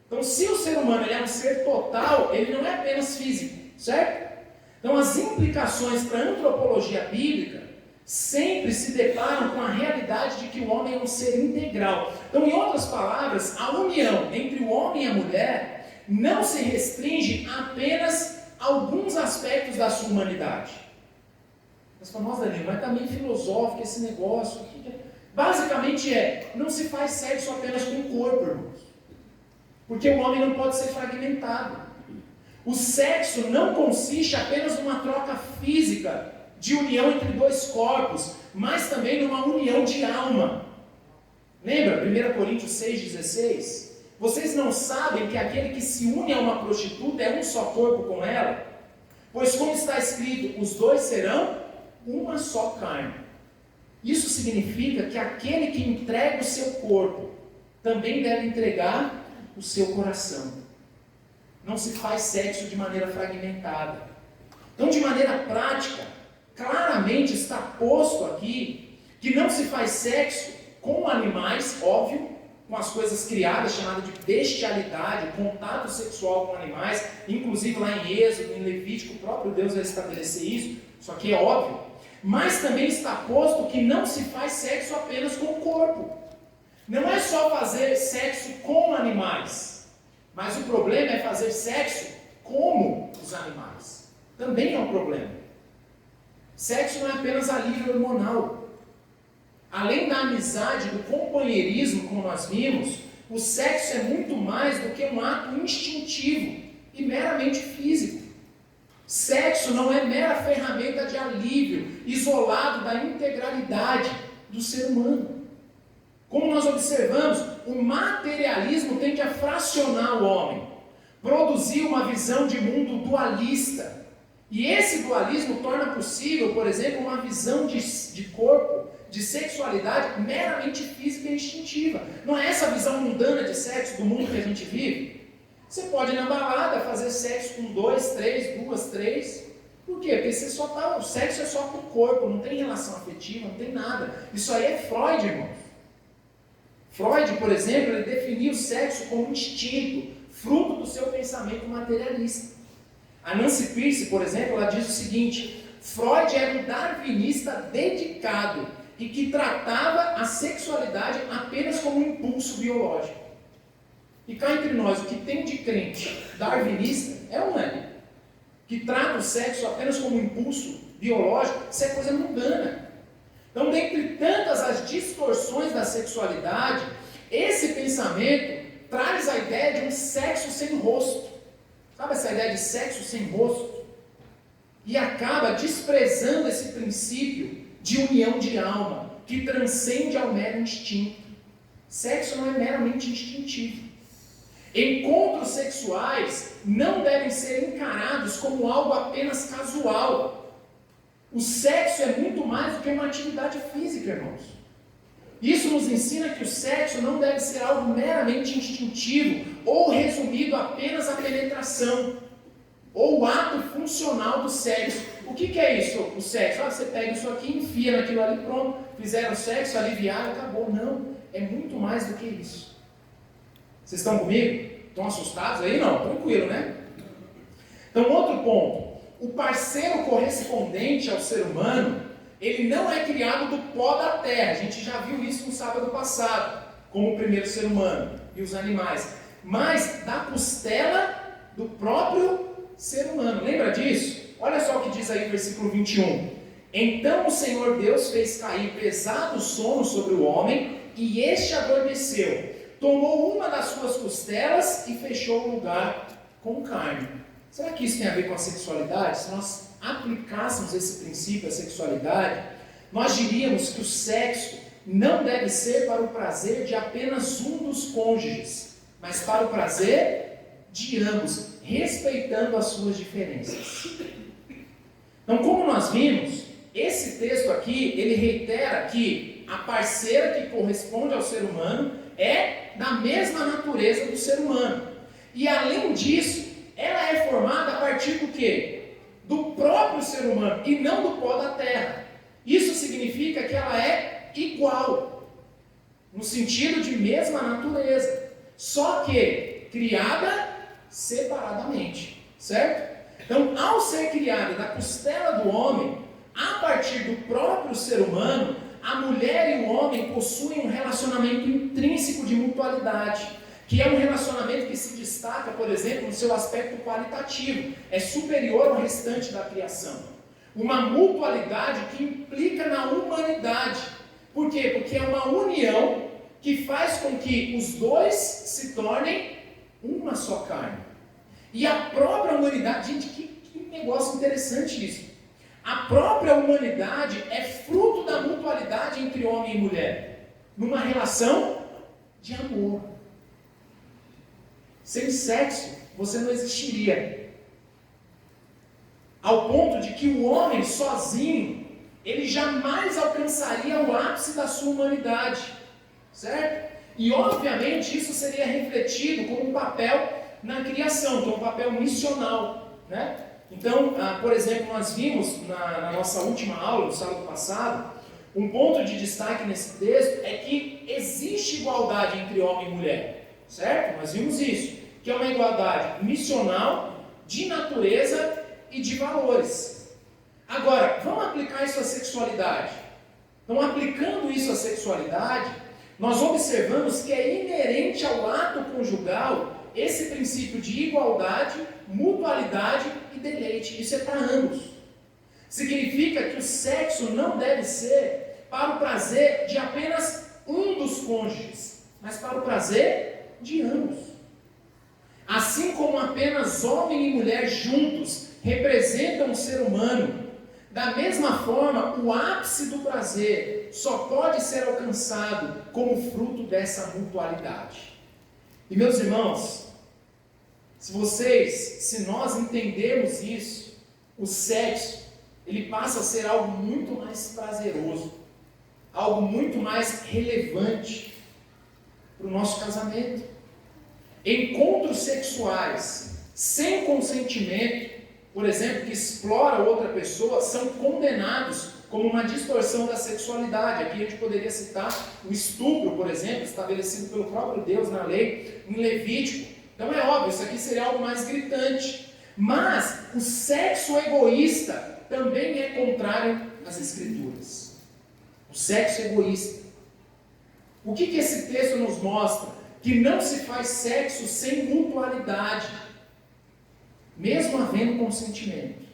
Então, se o ser humano ele é um ser total, ele não é apenas físico, certo? Então, as implicações para a antropologia bíblica sempre se deparam com a realidade de que o homem é um ser integral. Então, em outras palavras, a união entre o homem e a mulher não se restringe a apenas alguns aspectos da sua humanidade. Mas para nós, Danilo, mas está meio filosófico esse negócio. Basicamente não se faz sexo apenas com o corpo, irmãos. Porque o homem não pode ser fragmentado. O sexo não consiste apenas numa troca física de união entre dois corpos, mas também numa união de alma. Lembra 1 Coríntios 6,16? Vocês não sabem que aquele que se une a uma prostituta é um só corpo com ela? Pois como está escrito, os dois serão uma só carne. Isso significa que aquele que entrega o seu corpo também deve entregar o seu coração. Não se faz sexo de maneira fragmentada. Então, de maneira prática, claramente está posto aqui que não se faz sexo com animais, óbvio, com as coisas criadas, chamado de bestialidade, contato sexual com animais, inclusive lá em Êxodo, em Levítico, o próprio Deus vai estabelecer isso, isso aqui é óbvio, mas também está posto que não se faz sexo apenas com o corpo. Não é só fazer sexo com animais, mas o problema é fazer sexo como os animais. Também é um problema. Sexo não é apenas alívio hormonal. Além da amizade, do companheirismo, como nós vimos, o sexo é muito mais do que um ato instintivo e meramente físico. Sexo não é mera ferramenta de alívio, isolado da integralidade do ser humano. Como nós observamos, o materialismo tende a fracionar o homem, produzir uma visão de mundo dualista. E esse dualismo torna possível, por exemplo, uma visão de corpo, de sexualidade meramente física e instintiva. Não é essa visão mundana de sexo do mundo que a gente vive? Você pode ir na balada fazer sexo com 2, 3, 2, 3. Por quê? Porque você o sexo é só com o corpo, não tem relação afetiva, não tem nada. Isso aí é Freud, irmão. Freud, por exemplo, ele definiu o sexo como instinto, fruto do seu pensamento materialista. A Nancy Pierce, por exemplo, ela diz o seguinte: Freud era um darwinista dedicado e que tratava a sexualidade apenas como um impulso biológico. E cá entre nós, o que tem de crente darwinista é um que trata o sexo apenas como um impulso biológico, isso é coisa mundana. Então, dentre tantas as distorções da sexualidade, esse pensamento traz a ideia de um sexo sem rosto. Sabe essa ideia de sexo sem rosto? E acaba desprezando esse princípio de união de alma, que transcende ao mero instinto. Sexo não é meramente instintivo. Encontros sexuais não devem ser encarados como algo apenas casual. O sexo é muito mais do que uma atividade física, irmãos. Isso nos ensina que o sexo não deve ser algo meramente instintivo ou resumido apenas à penetração ou o ato funcional do sexo. O que é isso, o sexo? Você pega isso aqui, enfia naquilo ali, pronto, fizeram sexo, aliviaram, acabou. Não, é muito mais do que isso. Vocês estão comigo? Estão assustados aí? Não, tranquilo, né? Então, outro ponto. O parceiro correspondente ao ser humano, ele não é criado do pó da terra. A gente já viu isso no sábado passado, como o primeiro ser humano e os animais. Mas da costela do próprio ser humano. Lembra disso? Olha só o que diz aí o versículo 21. Então o Senhor Deus fez cair pesado sono sobre o homem, e este adormeceu. Tomou uma das suas costelas e fechou o lugar com carne. Será que isso tem a ver com a sexualidade? Se nós aplicássemos esse princípio à sexualidade, nós diríamos que o sexo não deve ser para o prazer de apenas um dos cônjuges, mas para o prazer de ambos, respeitando as suas diferenças. Então, como nós vimos, esse texto aqui, ele reitera que a parceira que corresponde ao ser humano é da mesma natureza do ser humano. E além disso, ela é formada a partir do quê? Do próprio ser humano e não do pó da terra. Isso significa que ela é igual, no sentido de mesma natureza, só que criada separadamente, certo? Então, ao ser criada da costela do homem, a partir do próprio ser humano, a mulher e o homem possuem um relacionamento intrínseco de mutualidade, que é um relacionamento que se destaca, por exemplo, no seu aspecto qualitativo, é superior ao restante da criação. Uma mutualidade que implica na humanidade. Por quê? Porque é uma união que faz com que os dois se tornem uma só carne. E a própria humanidade, gente, que negócio interessante isso. A própria humanidade é fruto da mutualidade entre homem e mulher, numa relação de amor. Sem sexo, você não existiria. Ao ponto de que o homem sozinho, ele jamais alcançaria o ápice da sua humanidade. Certo? E obviamente isso seria refletido como um papel na criação, como um papel missional. Né? Então, por exemplo, nós vimos na nossa última aula, no sábado passado, um ponto de destaque nesse texto é que existe igualdade entre homem e mulher. Certo? Nós vimos isso. Que é uma igualdade missional, de natureza e de valores. Agora, vamos aplicar isso à sexualidade. Então, aplicando isso à sexualidade, nós observamos que é inerente ao ato conjugal esse princípio de igualdade, mutualidade e deleite. Isso é para ambos. Significa que o sexo não deve ser para o prazer de apenas um dos cônjuges, mas para o prazer de ambos. Assim como apenas homem e mulher juntos representam o ser humano, da mesma forma, o ápice do prazer só pode ser alcançado como fruto dessa mutualidade. E meus irmãos, se nós entendermos isso, o sexo, ele passa a ser algo muito mais prazeroso, algo muito mais relevante para o nosso casamento. Encontros sexuais sem consentimento, por exemplo, que explora outra pessoa, são condenados como uma distorção da sexualidade. Aqui a gente poderia citar o estupro, por exemplo, estabelecido pelo próprio Deus na lei, em Levítico. Então é óbvio, isso aqui seria algo mais gritante. Mas o sexo egoísta também é contrário às Escrituras. O sexo egoísta. O que esse texto nos mostra? Que não se faz sexo sem mutualidade, mesmo havendo consentimento.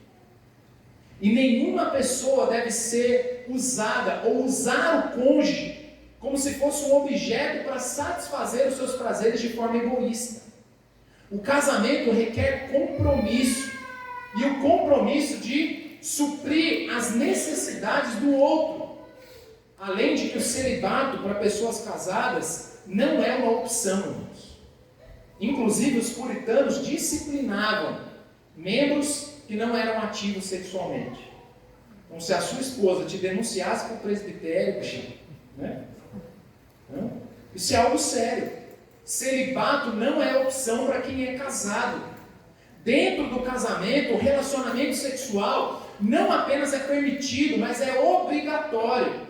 E nenhuma pessoa deve ser usada ou usar o cônjuge como se fosse um objeto para satisfazer os seus prazeres de forma egoísta. O casamento requer compromisso, e o compromisso de suprir as necessidades do outro. Além de que o celibato para pessoas casadas não é uma opção, irmãos. Inclusive os puritanos disciplinavam membros que não eram ativos sexualmente. Então, se a sua esposa te denunciasse para o presbitério, né? Isso é algo sério. Celibato não é opção para quem é casado. Dentro do casamento, o relacionamento sexual não apenas é permitido, mas é obrigatório.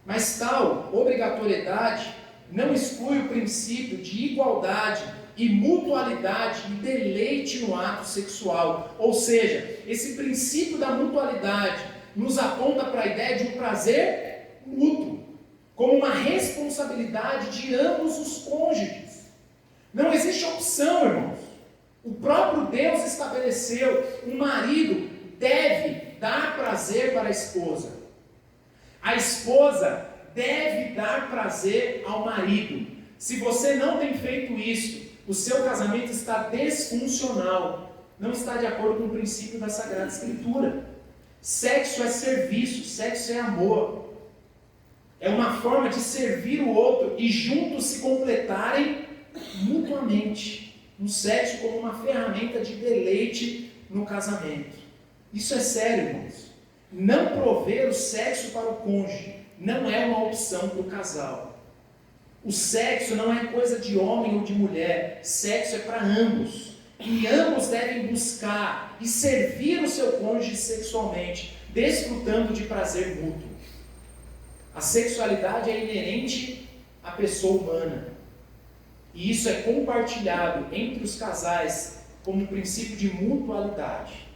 Mas tal obrigatoriedade não exclui o princípio de igualdade e mutualidade e deleite no ato sexual. Ou seja, esse princípio da mutualidade nos aponta para a ideia de um prazer mútuo, como uma responsabilidade de ambos os cônjuges. Não existe opção, irmãos. O próprio Deus estabeleceu: um marido deve dar prazer para a esposa. A esposa deve dar prazer ao marido. Se você não tem feito isso, o seu casamento está disfuncional. Não está de acordo com o princípio da Sagrada Escritura. Sexo é serviço, sexo é amor. É uma forma de servir o outro e juntos se completarem mutuamente. O sexo como uma ferramenta de deleite no casamento. Isso é sério, irmãos. Não prover o sexo para o cônjuge não é uma opção para o casal. O sexo não é coisa de homem ou de mulher. Sexo é para ambos. E ambos devem buscar e servir o seu cônjuge sexualmente, desfrutando de prazer mútuo. A sexualidade é inerente à pessoa humana. E isso é compartilhado entre os casais como um princípio de mutualidade.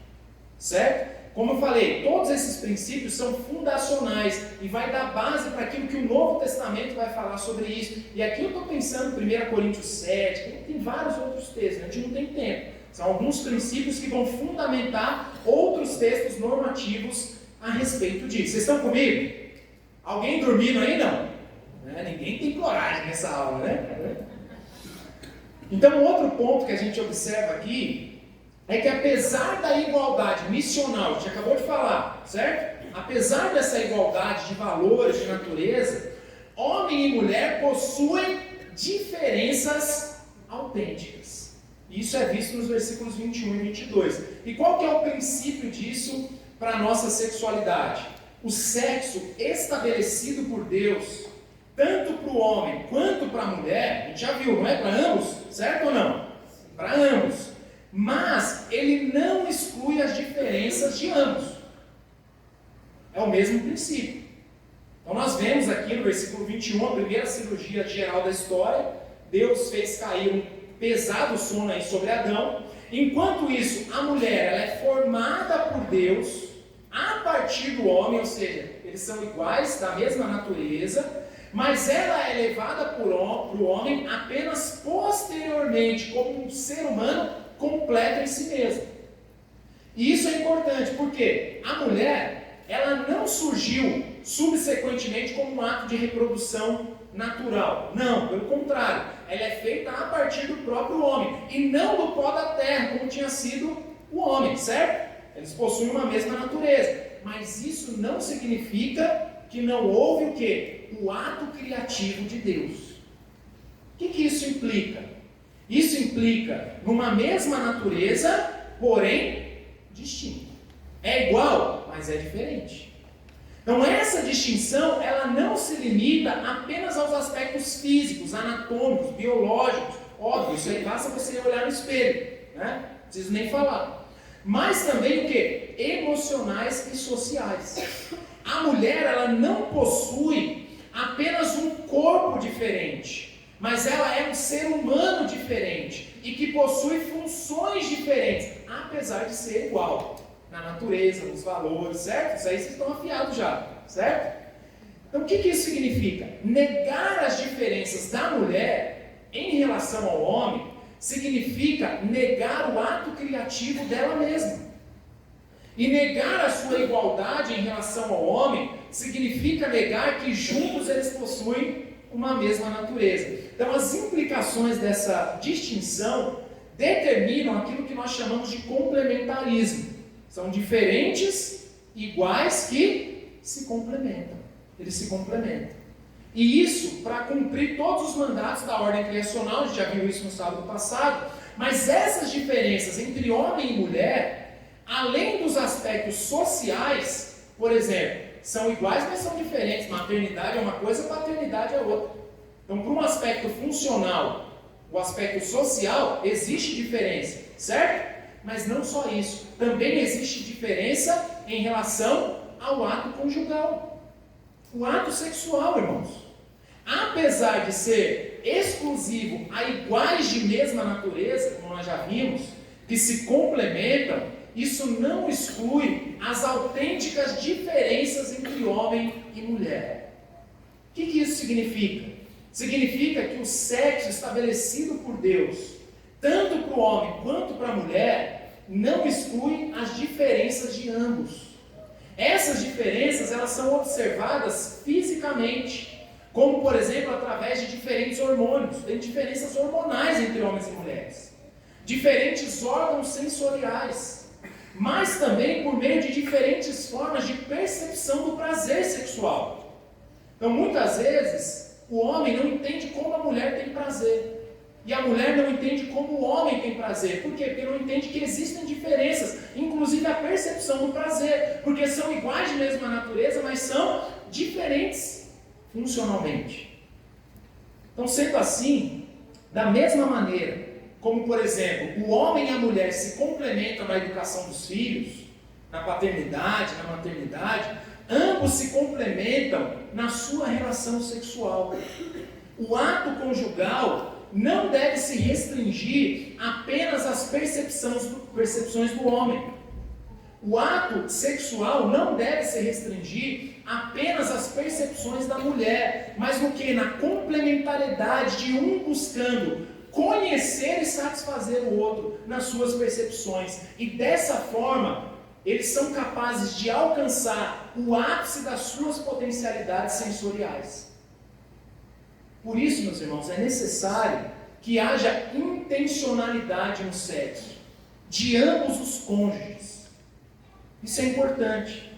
Certo? Como eu falei, todos esses princípios são fundacionais e vai dar base para aquilo que o Novo Testamento vai falar sobre isso. E aqui eu estou pensando em 1 Coríntios 7, tem vários outros textos, a gente não tem tempo. São alguns princípios que vão fundamentar outros textos normativos a respeito disso. Vocês estão comigo? Alguém dormindo aí? Não. Ninguém tem coragem nessa aula, né? Então, outro ponto que a gente observa aqui é que apesar da igualdade missional, a gente acabou de falar, certo? Apesar dessa igualdade de valores, de natureza, homem e mulher possuem diferenças autênticas. Isso é visto nos versículos 21 e 22. E qual que é o princípio disso para a nossa sexualidade? O sexo estabelecido por Deus, tanto para o homem quanto para a mulher, a gente já viu, não é para ambos? Certo ou não? Para ambos. Mas ele não exclui as diferenças de ambos. É o mesmo princípio. Então nós vemos aqui no versículo 21, a primeira cirurgia geral da história. Deus fez cair um pesado sono aí sobre Adão. Enquanto isso, a mulher ela é formada por Deus a partir do homem, ou seja, eles são iguais, da mesma natureza, mas ela é levada para o homem apenas posteriormente, como um ser humano completo em si mesmo. E isso é importante, porque a mulher, ela não surgiu subsequentemente como um ato de reprodução natural. Não, pelo contrário, ela é feita a partir do próprio homem, e não do pó da terra, como tinha sido o homem, certo? Eles possuem uma mesma natureza, mas isso não significa que não houve o quê? O ato criativo de Deus. O que isso implica? Isso implica numa mesma natureza, porém distinta. É igual, mas é diferente. Então essa distinção, ela não se limita apenas aos aspectos físicos, anatômicos, biológicos. Óbvio, isso aí basta você olhar no espelho, né? Não preciso nem falar. Mas também o quê? Emocionais e sociais. A mulher, ela não possui apenas um corpo diferente, mas ela é um ser humano diferente e que possui funções diferentes, apesar de ser igual na natureza, nos valores, certo? Isso aí vocês estão afiados já, certo? Então o que isso significa? Negar as diferenças da mulher em relação ao homem significa negar o ato criativo dela mesma. E negar a sua igualdade em relação ao homem significa negar que juntos eles possuem uma mesma natureza. Então, as implicações dessa distinção determinam aquilo que nós chamamos de complementarismo. São diferentes, iguais, que se complementam. Eles se complementam. E isso para cumprir todos os mandatos da ordem criacional, a gente já viu isso no sábado passado, mas essas diferenças entre homem e mulher, além dos aspectos sociais, por exemplo, são iguais, mas são diferentes. Maternidade é uma coisa, paternidade é outra. Então, para um aspecto funcional, o aspecto social, existe diferença, certo? Mas não só isso, também existe diferença em relação ao ato conjugal. O ato sexual, irmãos. Apesar de ser exclusivo a iguais de mesma natureza, como nós já vimos, que se complementam, isso não exclui as autênticas diferenças entre homem e mulher. O que isso significa? Significa que o sexo estabelecido por Deus, tanto para o homem quanto para a mulher, não exclui as diferenças de ambos. Essas diferenças elas são observadas fisicamente, como por exemplo através de diferentes hormônios. Tem diferenças hormonais entre homens e mulheres, diferentes órgãos sensoriais, mas também por meio de diferentes formas de percepção do prazer sexual. Então muitas vezes o homem não entende como a mulher tem prazer. E a mulher não entende como o homem tem prazer. Por quê? Porque não entende que existem diferenças, inclusive a percepção do prazer. Porque são iguais de mesma natureza, mas são diferentes funcionalmente. Então, sendo assim, da mesma maneira, como por exemplo, o homem e a mulher se complementam na educação dos filhos, na paternidade, na maternidade, ambos se complementam na sua relação sexual. O ato conjugal não deve se restringir apenas às percepções do homem. O ato sexual não deve se restringir apenas às percepções da mulher, mas no que? Na complementariedade de um buscando conhecer e satisfazer o outro nas suas percepções. E dessa forma, eles são capazes de alcançar o ápice das suas potencialidades sensoriais. Por isso, meus irmãos, é necessário que haja intencionalidade no sexo, de ambos os cônjuges. Isso é importante.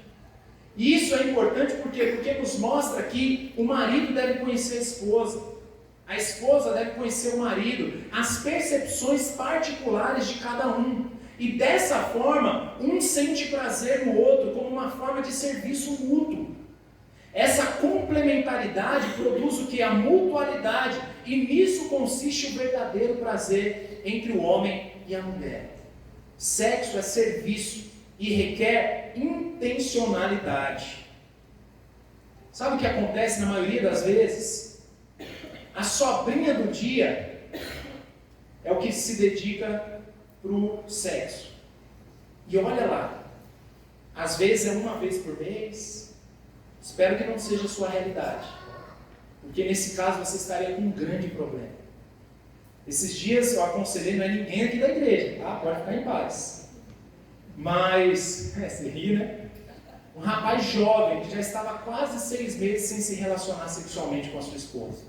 E isso é importante por quê? Porque nos mostra que o marido deve conhecer a esposa deve conhecer o marido, as percepções particulares de cada um. E dessa forma, um sente prazer no outro como uma forma de serviço mútuo. Essa complementaridade produz o que? A mutualidade. E nisso consiste o verdadeiro prazer entre o homem e a mulher. Sexo é serviço e requer intencionalidade. Sabe o que acontece na maioria das vezes? A sobrinha do dia é o que se dedica para o sexo. E olha lá, às vezes é uma vez por mês. Espero que não seja a sua realidade, porque nesse caso você estaria com um grande problema. Esses dias eu aconselhei, não é ninguém aqui da igreja, tá? Pode ficar em paz. Mas, você ri, né? Um rapaz jovem que já estava quase 6 meses sem se relacionar sexualmente com a sua esposa.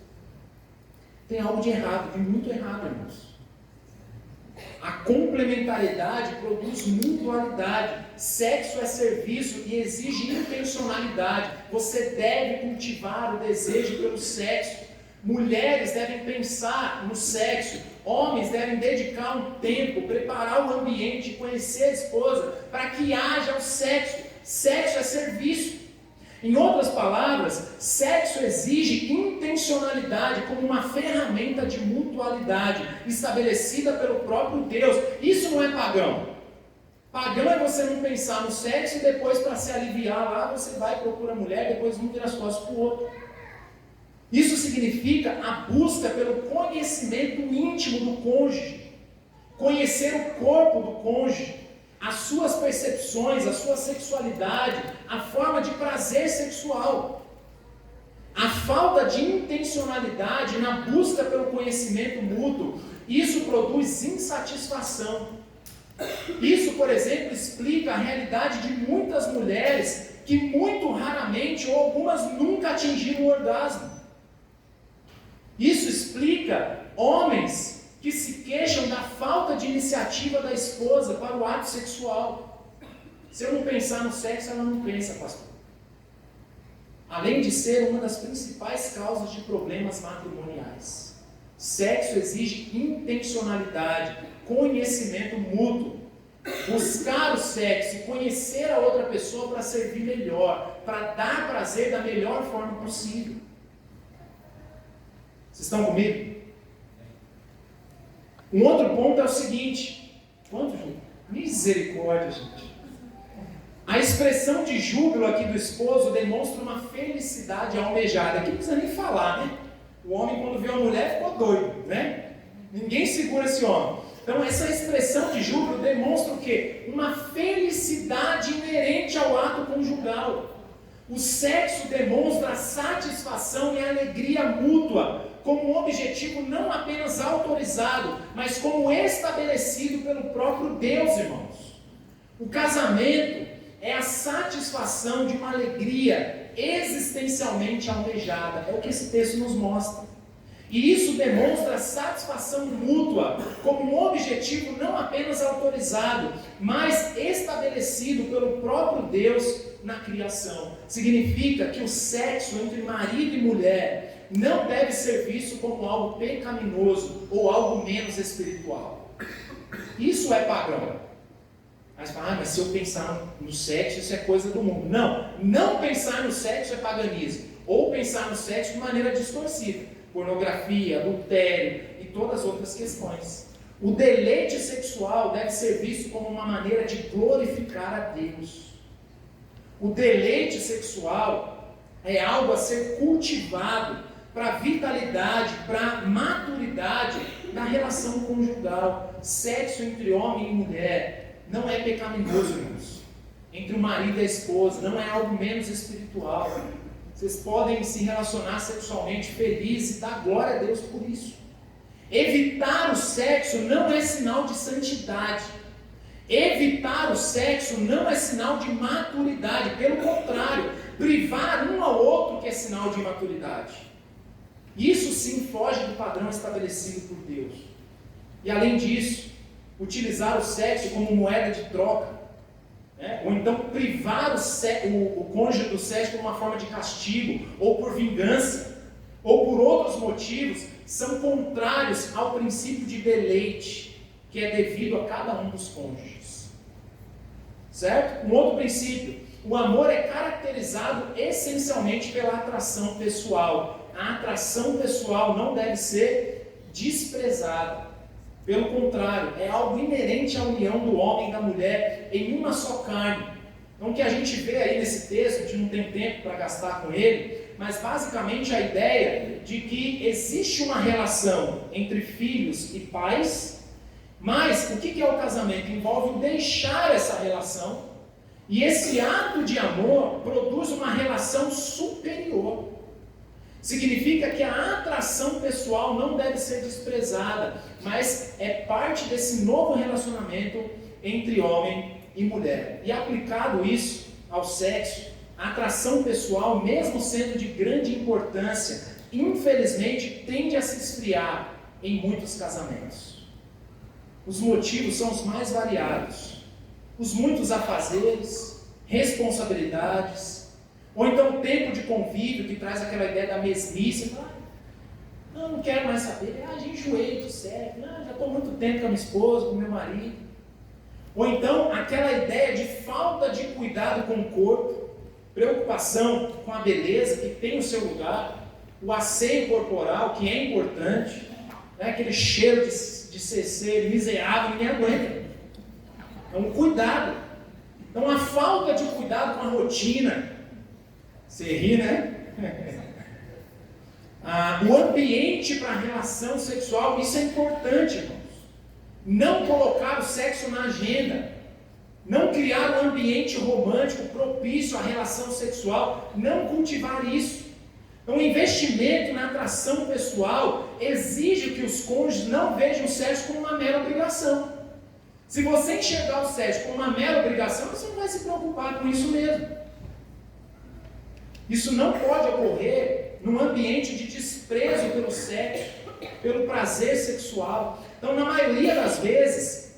Tem algo de errado, tem muito errado, irmãos. A complementariedade produz mutualidade. Sexo é serviço e exige intencionalidade. Você deve cultivar o desejo pelo sexo. Mulheres devem pensar no sexo. Homens devem dedicar um tempo, preparar o ambiente, conhecer a esposa, para que haja o sexo. Sexo é serviço. Em outras palavras, sexo exige intencionalidade como uma ferramenta de mutualidade estabelecida pelo próprio Deus. Isso não é pagão. Pagão é você não pensar no sexo e depois, para se aliviar lá, você vai e procura a mulher, depois um vira as costas para o outro. Isso significa a busca pelo conhecimento íntimo do cônjuge, conhecer o corpo do cônjuge, as suas percepções, a sua sexualidade, a forma de prazer sexual. A falta de intencionalidade na busca pelo conhecimento mútuo, isso produz insatisfação. Isso, por exemplo, explica a realidade de muitas mulheres que muito raramente ou algumas nunca atingiram o orgasmo. Isso explica homens que se queixam da falta de iniciativa da esposa para o ato sexual. Se eu não pensar no sexo, ela não pensa, pastor. Além de ser uma das principais causas de problemas matrimoniais. Sexo exige intencionalidade, conhecimento mútuo. Buscar o sexo e conhecer a outra pessoa para servir melhor, para dar prazer da melhor forma possível. Vocês estão comigo? Um outro ponto é o seguinte. Quanto, gente? Misericórdia, gente. A expressão de júbilo aqui do esposo demonstra uma felicidade almejada. Aqui não precisa nem falar, né? O homem, quando vê uma mulher, ficou doido, né? Ninguém segura esse homem. Então, essa expressão de júbilo demonstra o quê? Uma felicidade inerente ao ato conjugal. O sexo demonstra a satisfação e a alegria mútua, como um objetivo não apenas autorizado, mas como estabelecido pelo próprio Deus, irmãos. O casamento é a satisfação de uma alegria existencialmente almejada. É o que esse texto nos mostra. E isso demonstra a satisfação mútua como um objetivo não apenas autorizado, mas estabelecido pelo próprio Deus na criação. Significa que o sexo entre marido e mulher não deve ser visto como algo pecaminoso ou algo menos espiritual. Isso é pagão. Mas se eu pensar no sexo, isso é coisa do mundo. Não pensar no sexo é paganismo. Ou pensar no sexo de maneira distorcida. Pornografia, adultério e todas as outras questões. O deleite sexual deve ser visto como uma maneira de glorificar a Deus. O deleite sexual é algo a ser cultivado para a vitalidade, para a maturidade da relação conjugal. Sexo entre homem e mulher não é pecaminoso, irmãos. Entre o marido e a esposa, não é algo menos espiritual. Vocês podem se relacionar sexualmente felizes e dar glória a Deus por isso. Evitar o sexo não é sinal de santidade. Evitar o sexo não é sinal de maturidade. Pelo contrário, privar um ao outro que é sinal de imaturidade. Isso sim foge do padrão estabelecido por Deus. E além disso, utilizar o sexo como moeda de troca, ou então privar o cônjuge do sexo por uma forma de castigo, ou por vingança, ou por outros motivos, são contrários ao princípio de deleite, que é devido a cada um dos cônjuges. Certo? Um outro princípio, o amor é caracterizado essencialmente pela atração pessoal. A atração pessoal não deve ser desprezada. Pelo contrário, é algo inerente à união do homem e da mulher em uma só carne. Então o que a gente vê aí nesse texto, a gente não tem tempo para gastar com ele, mas basicamente a ideia de que existe uma relação entre filhos e pais, mas o que é o casamento? Envolve deixar essa relação, e esse ato de amor produz uma relação superior. Significa que a atração pessoal não deve ser desprezada, mas é parte desse novo relacionamento entre homem e mulher. E aplicado isso ao sexo, a atração pessoal, mesmo sendo de grande importância, infelizmente tende a se esfriar em muitos casamentos. Os motivos são os mais variados. Os muitos afazeres, responsabilidades, ou então o tempo de convívio que traz aquela ideia da mesmice. Não quero mais saber. Já enjoei do sexo. Já estou muito tempo com a minha esposa, com o meu marido. Ou então aquela ideia de falta de cuidado com o corpo, preocupação com a beleza que tem o seu lugar, o asseio corporal que é importante, aquele cheiro de CC miserável, ninguém aguenta. Então, cuidado. Então, a falta de cuidado com a rotina. Você ri, né? O ambiente para a relação sexual, isso é importante, irmãos. Não colocar o sexo na agenda. Não criar um ambiente romântico propício à relação sexual. Não cultivar isso. Então, o investimento na atração pessoal exige que os cônjuges não vejam o sexo como uma mera obrigação. Se você enxergar o sexo como uma mera obrigação, você não vai se preocupar com isso mesmo. Isso não pode ocorrer num ambiente de desprezo pelo sexo, pelo prazer sexual. Então, na maioria das vezes,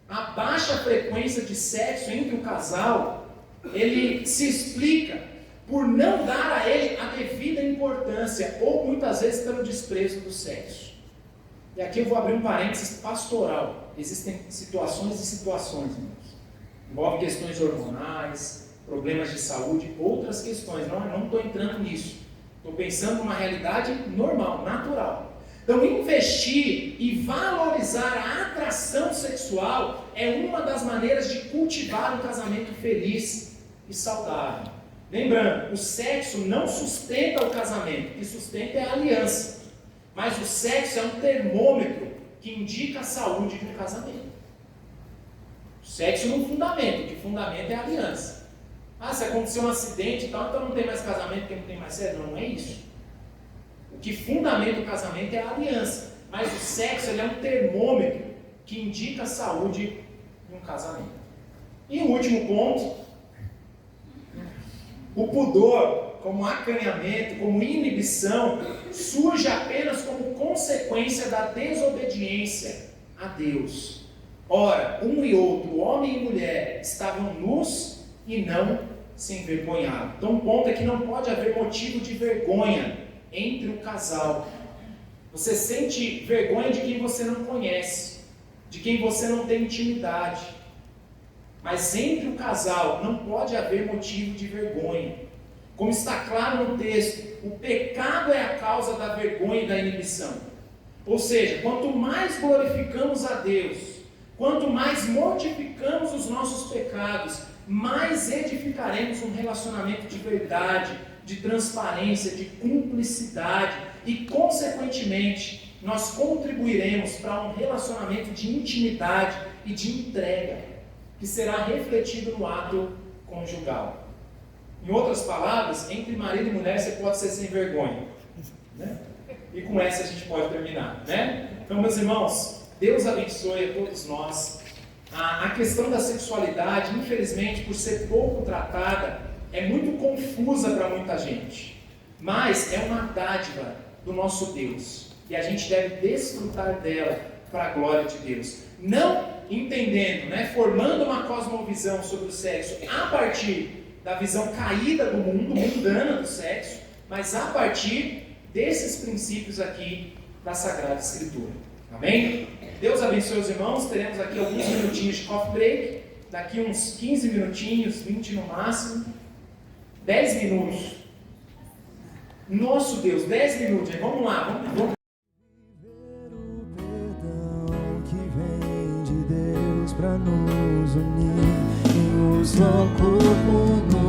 a baixa frequência de sexo entre o casal, ele se explica por não dar a ele a devida importância, ou muitas vezes pelo desprezo do sexo. E aqui eu vou abrir um parênteses pastoral. Existem situações e situações, irmãos. Envolve questões hormonais, problemas de saúde, outras questões. Não estou entrando nisso. Estou pensando numa realidade normal, natural. Então, investir e valorizar a atração sexual é uma das maneiras de cultivar um casamento feliz e saudável. Lembrando, o sexo não sustenta o casamento, o que sustenta é a aliança. Mas o sexo é um termômetro que indica a saúde de um casamento. O sexo não fundamenta, o que fundamenta é a aliança. Se aconteceu um acidente e tal, então não tem mais casamento porque não tem mais sexo. Não é isso. O que fundamenta o casamento é a aliança. Mas o sexo ele é um termômetro que indica a saúde de um casamento. E o último ponto, o pudor, como acanhamento, como inibição, surge apenas como consequência da desobediência a Deus. Ora, um e outro, homem e mulher, estavam nus e não se envergonhavam. Então o ponto é que não pode haver motivo de vergonha entre o casal. Você sente vergonha de quem você não conhece, de quem você não tem intimidade. Mas entre o casal não pode haver motivo de vergonha. Como está claro no texto, o pecado é a causa da vergonha e da inibição. Ou seja, quanto mais glorificamos a Deus, quanto mais mortificamos os nossos pecados, mais edificaremos um relacionamento de verdade, de transparência, de cumplicidade e, consequentemente, nós contribuiremos para um relacionamento de intimidade e de entrega, que será refletido no ato conjugal. Em outras palavras, entre marido e mulher você pode ser sem vergonha, né? E com essa a gente pode terminar, né? Então, meus irmãos, Deus abençoe a todos nós. A questão da sexualidade, infelizmente, por ser pouco tratada, é muito confusa para muita gente. Mas é uma dádiva do nosso Deus. E a gente deve desfrutar dela para a glória de Deus. Não entendendo, formando uma cosmovisão sobre o sexo a partir da visão caída do mundo, mundana do sexo, mas a partir desses princípios aqui da Sagrada Escritura. Amém? Deus abençoe os irmãos. Teremos aqui alguns minutinhos de coffee break. Daqui uns 15 minutinhos, 20 no máximo. 10 minutos. Nosso Deus, 10 minutos. Vamos lá, vamos. Viver o perdão que vem de Deus para nos unir em um só corpo.